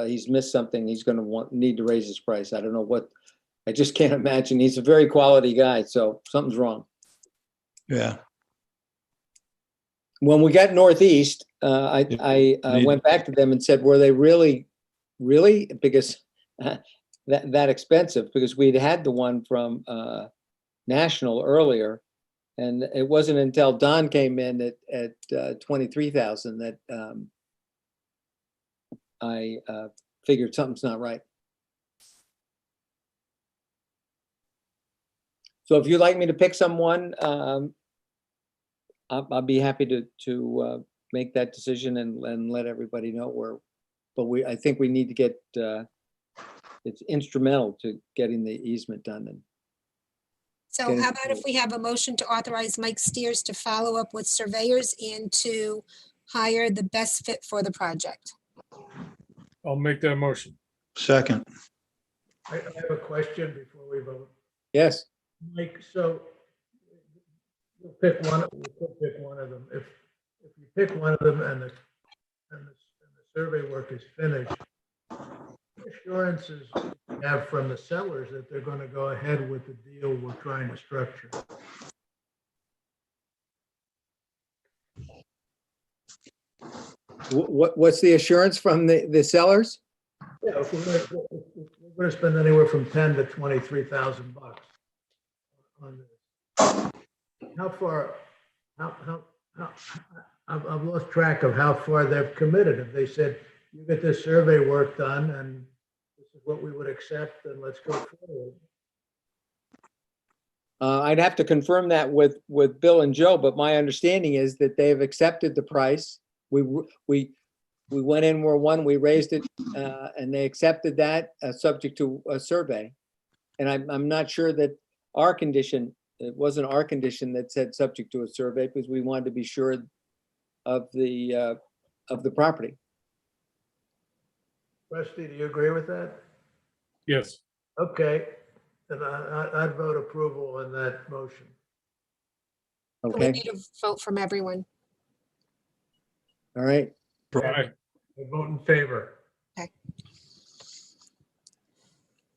S4: he's missed something, he's gonna need to raise his price. I don't know what. I just can't imagine. He's a very quality guy, so something's wrong.
S9: Yeah.
S4: When we got Northeast, I went back to them and said, were they really, because that expensive? Because we'd had the one from National earlier, and it wasn't until Don came in at 23,000 that I figured something's not right. So if you'd like me to pick someone, I'll be happy to make that decision and let everybody know where. But I think we need to get, it's instrumental to getting the easement done. And
S7: So
S4: Okay.
S7: how about if we have a motion to authorize Mike Steers to follow up with surveyors and to hire the best fit for the project?
S6: I'll make that motion.
S9: Second.
S1: I have a question before we vote.
S4: yes,
S1: Mike, so we'll pick one of them. If you pick one of them and the survey work is finished, what assurances do you have from the sellers that they're going to go ahead with the deal we're trying to structure?
S4: what's the assurance from the sellers?
S1: Yeah, if we're going to spend anywhere from $10,000 to $23,000 on this. How far? I've lost track of how far they've committed. If they said, you get this survey work done and this is what we would accept, and let's go forward.
S4: I'd have to confirm that with Bill and Joe, but my understanding is that they've accepted the price. We went in, we raised it, and they accepted that, subject to a survey. And I'm not sure that our condition, it wasn't our condition that said subject to a survey, because we wanted to be sure of the property.
S1: Rusty, do you agree with that?
S6: Yes.
S1: Okay, then I'd vote approval on that motion.
S7: We
S4: Okay,
S7: need a vote from everyone.
S4: all right.
S6: Aye.
S2: I vote in favor.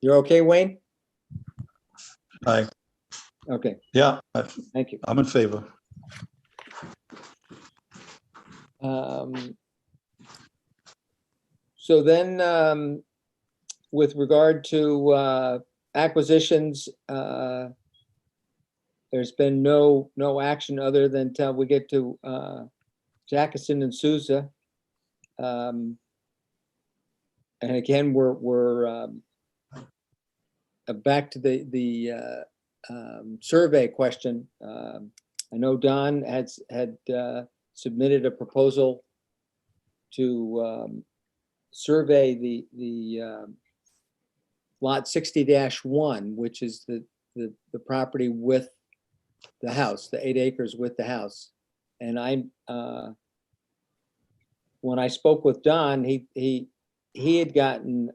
S4: You're okay, Wayne?
S9: Aye.
S4: Okay,
S9: Yeah,
S4: thank you.
S9: I'm in favor.
S4: So then, with regard to acquisitions, there's been no action other than until we get to Jackson and Souza. And again, we're back to the survey question. I know Don had submitted a proposal to survey the lot 60-1, which is the property with the house, the 8 acres with the house. And when I spoke with Don, he had gotten,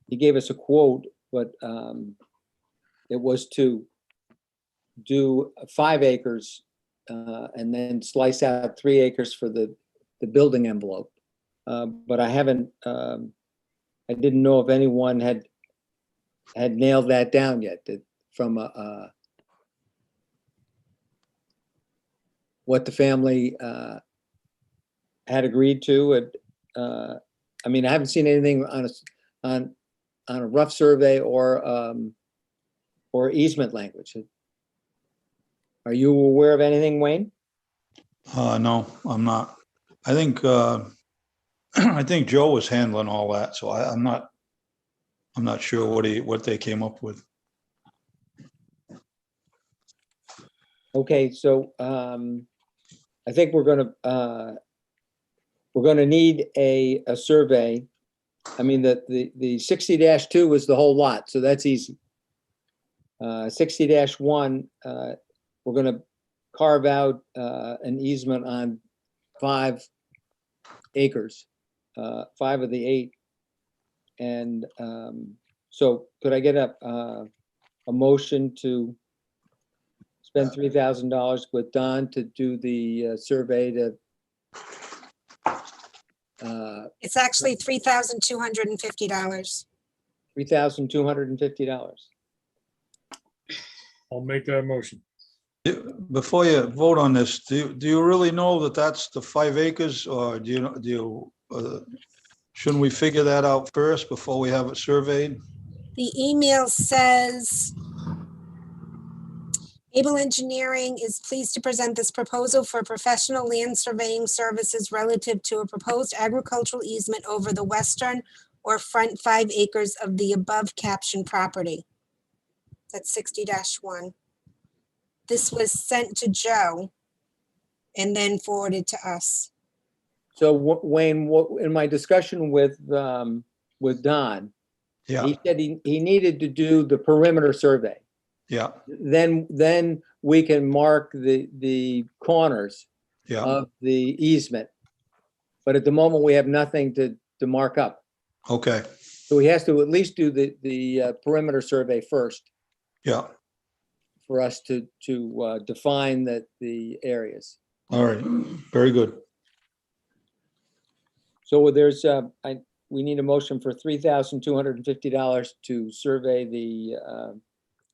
S4: he gave us a quote, but it was to do 5 acres and then slice out 3 acres for the building envelope. But I haven't, I didn't know if anyone had nailed that down yet, that from what the family had agreed to. I mean, I haven't seen anything on a rough survey or easement language. Are you aware of anything, Wayne?
S9: No, I'm not. I think, I think Joe was handling all that, so I'm not sure what they came up with.
S4: Okay, so I think we're gonna need a survey. I mean, the 60-2 is the whole lot, so that's easy. 60-1, we're gonna carve out an easement on 5 acres, 5 of the 8. And so could I get a motion to spend $3,000 with Don to do the survey to
S7: It's actually $3,250.
S4: $3,250.
S6: I'll make that motion.
S9: Before you vote on this, do you really know that that's the 5 acres, or shouldn't we figure that out first before we have it surveyed?
S7: The email says, Able Engineering is pleased to present this proposal for professional land surveying services relative to a proposed agricultural easement over the western or front 5 acres of the above captioned property. That's 60-1. This was sent to Joe and then forwarded to us.
S4: So Wayne, in my discussion with Don,
S9: Yeah,
S4: he said he needed to do the perimeter survey.
S9: yeah,
S4: Then we can mark the corners
S9: yeah.
S4: of the easement. But at the moment, we have nothing to mark up.
S9: Okay,
S4: So he has to at least do the perimeter survey first
S9: yeah.
S4: for us to define the areas.
S9: All right, very good.
S4: So there's, we need a motion for $3,250 to survey the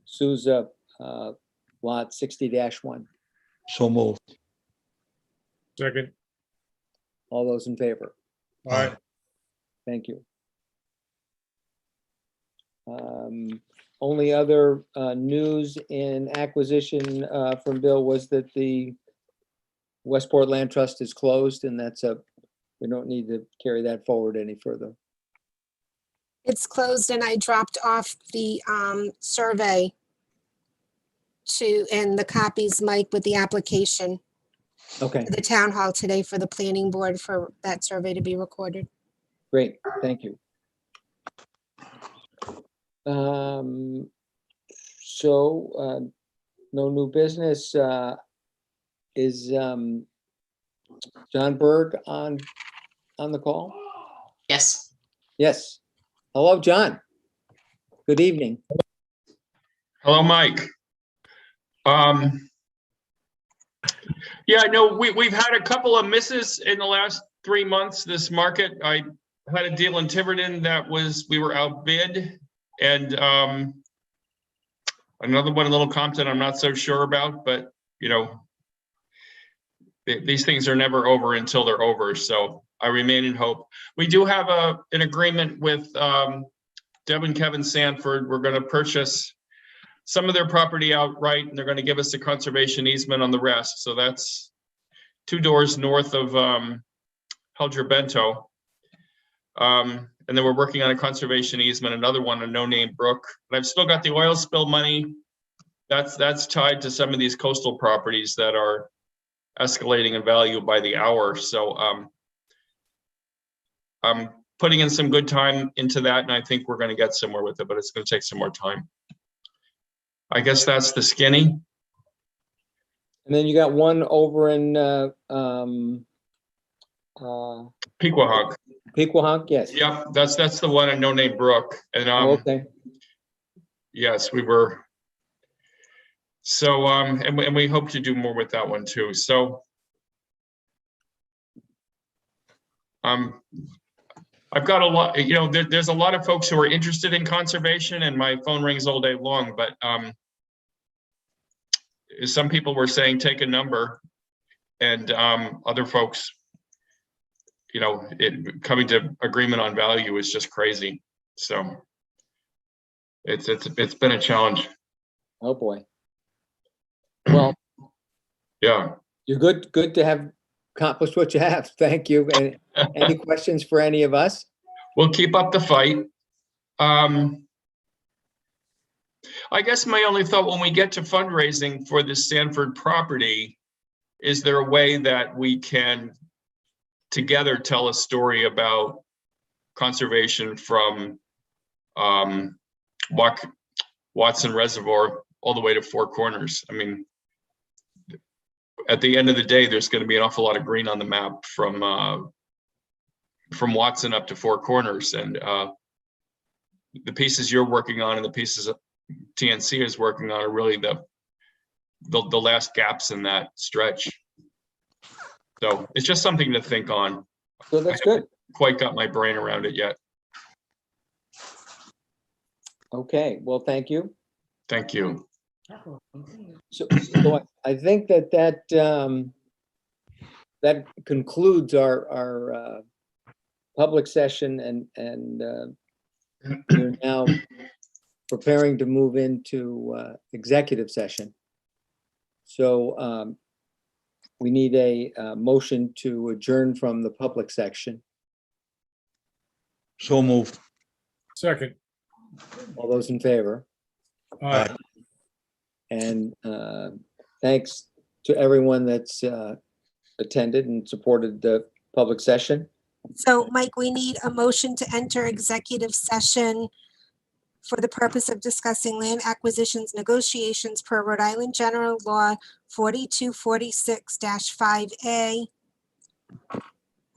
S4: Souza lot 60-1.
S9: So moved.
S6: Second.
S4: All those in favor?
S6: All right.
S4: Thank you. Only other news in acquisition from Bill was that the Westport Land Trust is closed, and we don't need to carry that forward any further.
S7: It's closed and I dropped off the survey and the copies, Mike, with the application
S4: Okay,
S7: to the town hall today for the planning board for that survey to be recorded.
S4: great, thank you. So no new business. Is John Berg on the call?
S3: Yes.
S4: Yes. Hello, John. Good evening.
S11: Hello, Mike. Yeah, no, we've had a couple of misses in the last 3 months. This market, I had a deal in Tiverton that we were outbid, and another one in Little Compton I'm not so sure about, but you know, these things are never over until they're over. So I remain in hope. We do have an agreement with Deb and Kevin Sanford. We're going to purchase some of their property outright, and they're going to give us a conservation easement on the rest. So that's 2 doors north of Helger Bento. And then we're working on a conservation easement, another one, a no-name brook. But I've still got the oil spill money. That's tied to some of these coastal properties that are escalating in value by the hour. So I'm putting in some good time into that, and I think we're going to get somewhere with it, but it's going to take some more time. I guess that's the skinny.
S4: And then you got one over in
S11: Pequahawk.
S4: Pequahawk, yes.
S11: Yep, that's the one in No Name Brook. And
S4: Oh, okay,
S11: yes, we were. So and we hope to do more with that one too. So I've got a lot, there's a lot of folks who are interested in conservation, and my phone rings all day long, but some people were saying take a number, and other folks, coming to agreement on value is just crazy. So it's been a challenge.
S4: oh, boy. Well,
S11: Yeah.
S4: you're good to have accomplished what you have. Thank you. And any questions for any of us?
S11: We'll keep up the fight. I guess my only thought when we get to fundraising for the Sanford property, is there a way that we can together tell a story about conservation from Watson Reservoir all the way to Four Corners? I mean, at the end of the day, there's going to be an awful lot of green on the map from Watson up to Four Corners, and the pieces you're working on and the pieces TNC is working on are really the last gaps in that stretch. So it's just something to think on.
S4: So that's good.
S11: Quite got my brain around it yet.
S4: Okay, well, thank you.
S11: Thank you.
S4: So I think that concludes our public session, and we're now preparing to move into executive session. So we need a motion to adjourn from the public section.
S9: So moved.
S6: Second.
S4: All those in favor?
S6: Aye.
S4: And thanks to everyone that's attended and supported the public session.
S7: So Mike, we need a motion to enter executive session for the purpose of discussing land acquisitions negotiations per Rhode Island General Law 4246-5A. I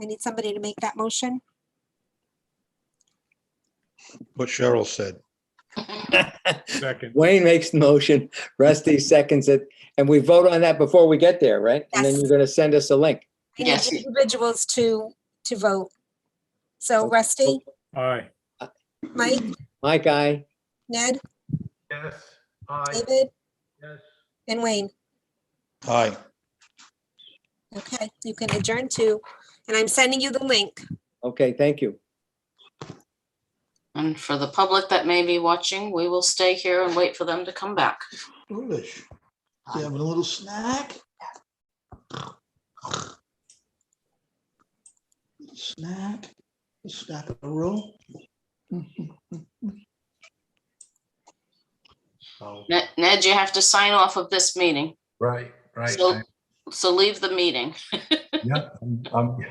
S7: need somebody to make that motion.
S9: What Cheryl said.
S6: Second.
S4: Wayne makes the motion, Rusty seconds it, and we vote on that before we get there, right? And then
S7: Yes.
S4: you're going to send us a link.
S7: I need
S3: Yes.
S7: individuals to vote. So Rusty,
S6: Aye.
S7: Mike,
S4: Mike, aye.
S7: Ned,
S2: Yes, I.
S7: David,
S1: Yes.
S7: and Wayne.
S9: Aye.
S7: Okay, you can adjourn to, and I'm sending you the link.
S4: Okay, thank you.
S3: And for the public that may be watching, we will stay here and wait for them to come back.
S9: Foolish. You having a little snack? Snack? A snack of a roll?
S2: So,
S3: Ned, you have to sign off of this meeting.
S2: right.
S3: So leave the meeting.
S2: Yeah,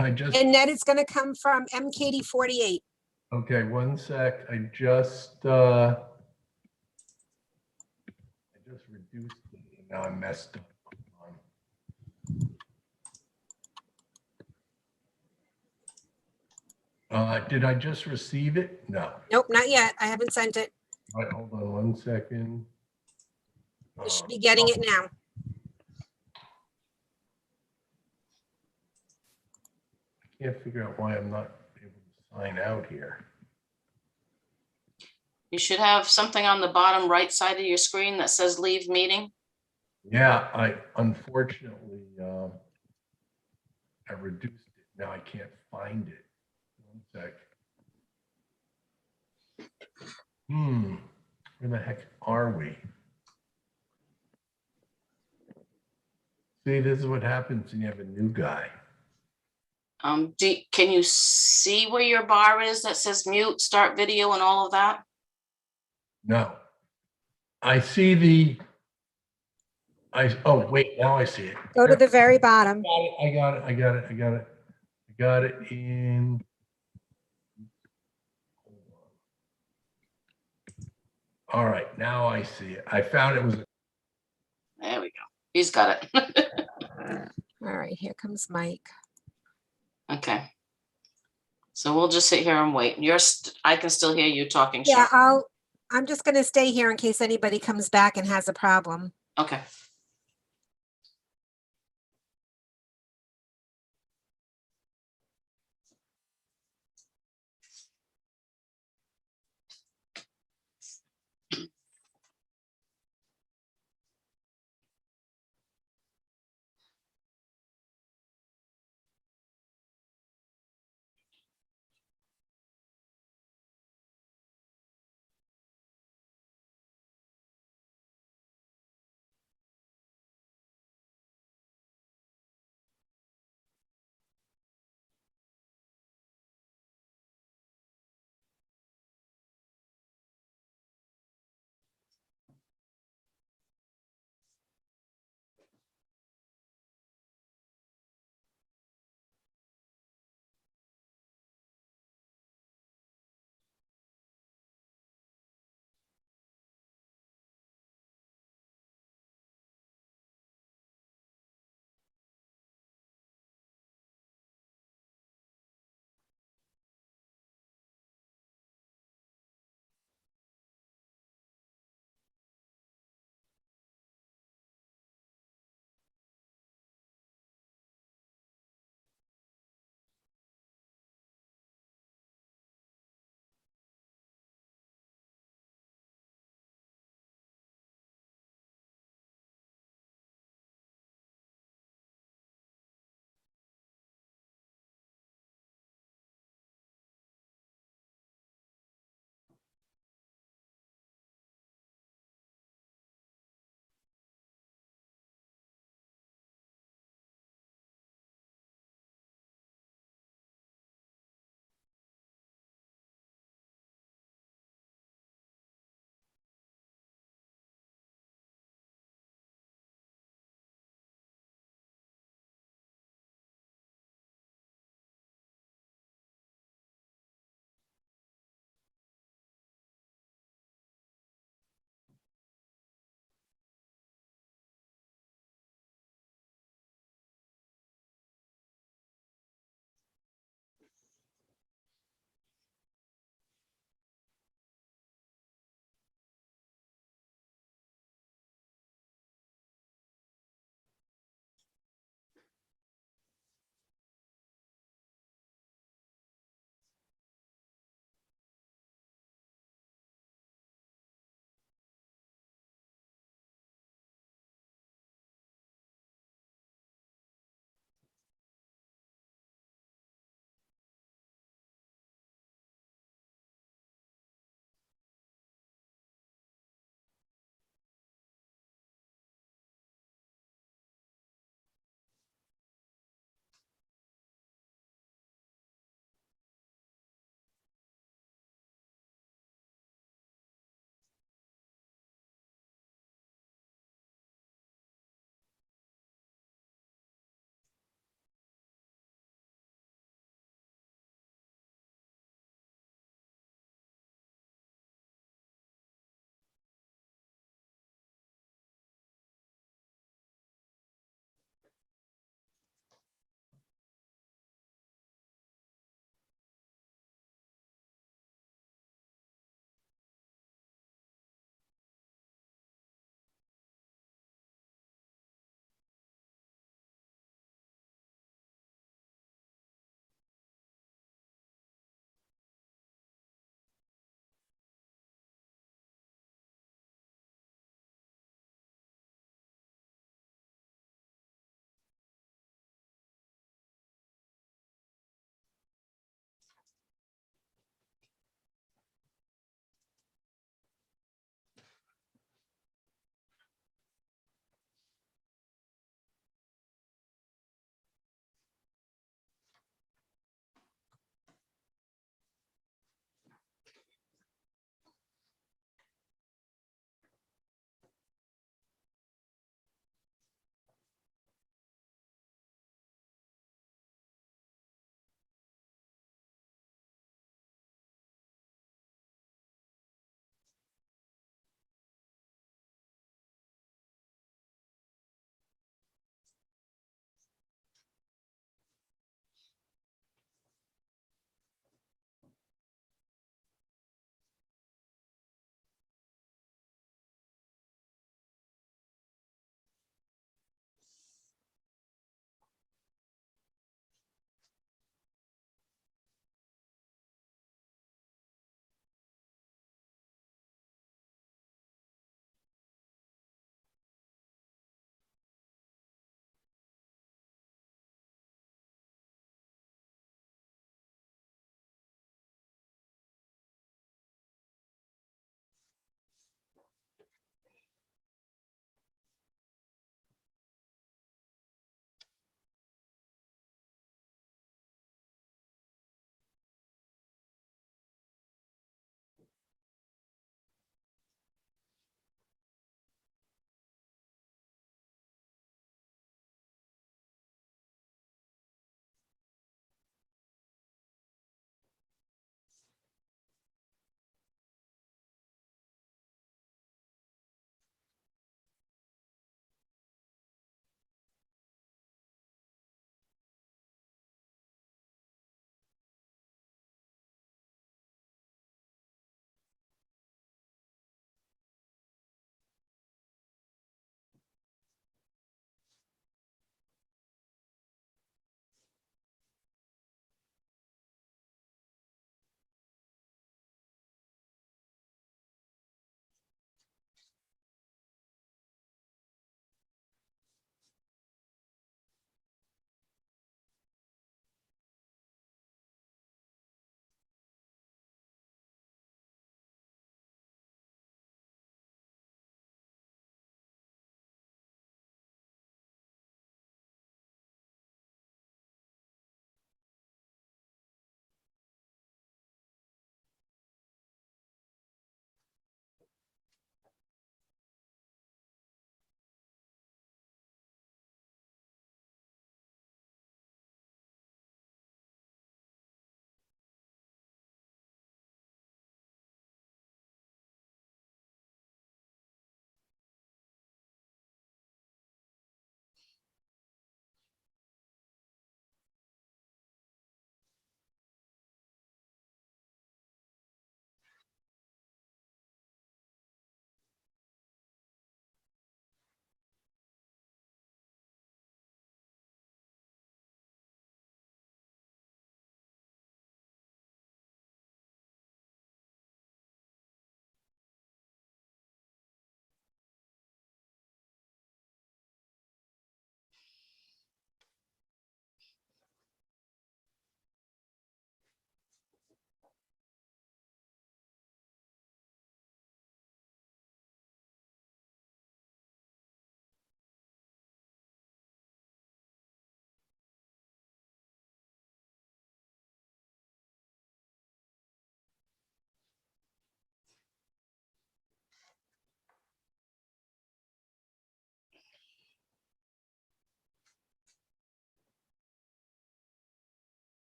S2: I just,
S7: And Ned is going to come from MKD 48.
S2: okay, one sec. I just reduced it, and now I messed up. Did I just receive it? No.
S7: Nope, not yet. I haven't sent it.
S2: All right, hold on one second.
S7: You should be getting it now.
S2: I can't figure out why I'm not able to sign out here.
S3: You should have something on the bottom right side of your screen that says leave meeting.
S2: Yeah, I unfortunately, I reduced it. Now I can't find it. One sec. Where the heck are we? See, this is what happens when you have a new guy.
S3: Can you see where your bar is that says mute, start video and all of that?
S2: No. I see oh, wait, now I see it.
S7: Go to the very bottom.
S2: I got it. I got it in. All right, now I see it. I found it was.
S3: There we go. He's got it.
S7: All right, here comes Mike.
S3: Okay. So we'll just sit here and wait. I can still hear you talking,
S7: Yeah,
S3: Cheryl.
S7: I'm just gonna stay here in case anybody comes back and has a problem.
S3: Okay.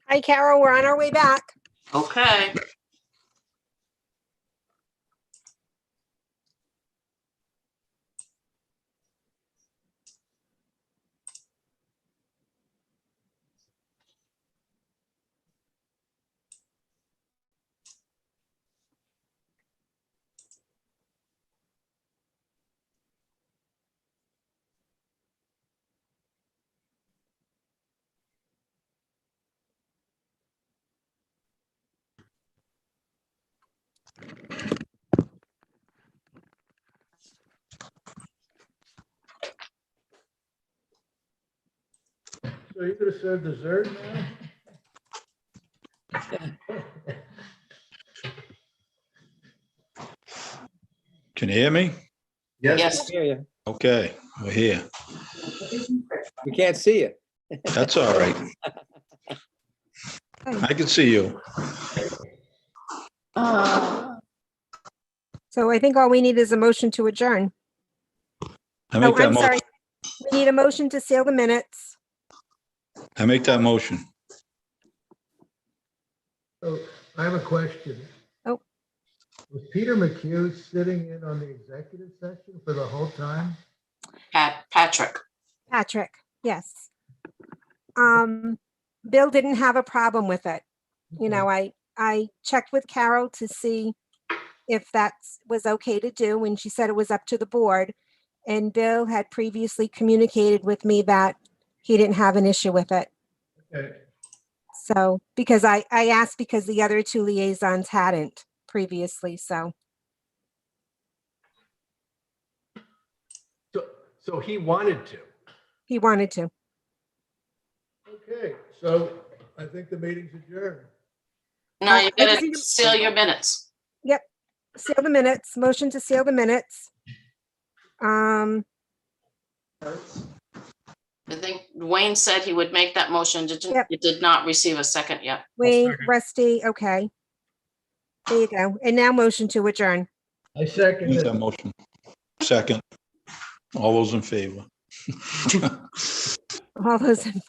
S7: Hi, Carol, we're on our way back.
S3: Okay.
S1: So you could have served dessert now?
S9: Can you hear me?
S3: Yes.
S4: Hear you.
S9: Okay, we're here.
S4: We can't see you.
S9: That's all right. I can see you.
S7: So I think all we need is a motion to adjourn.
S9: I make
S7: Oh,
S9: that
S7: I'm sorry.
S9: motion.
S7: We need a motion to seal the minutes.
S9: I make that motion.
S1: So I have a question.
S7: Oh.
S1: Was Peter McHugh sitting in on the executive session for the whole time?
S3: Patrick.
S7: Patrick, yes. Bill didn't have a problem with it. You know, I checked with Carol to see if that was okay to do, and she said it was up to the board. And Bill had previously communicated with me that he didn't have an issue with it.
S1: Okay.
S7: So, because I asked because the other two liaisons hadn't previously, so.
S2: So he wanted to.
S7: He wanted to.
S1: Okay, so I think the meeting's adjourned.
S3: No, you
S7: I just
S3: gotta
S7: need to-
S3: seal your minutes.
S7: Seal the minutes, motion to seal the minutes.
S3: I think Wayne said he would make that motion.
S7: Yep.
S3: It did not receive a second yet.
S7: Wayne,
S6: second.
S7: Rusty, okay. There you go. And now motion to adjourn.
S1: I second
S9: Make
S1: it.
S9: that motion. Second. All those in favor?
S7: All those in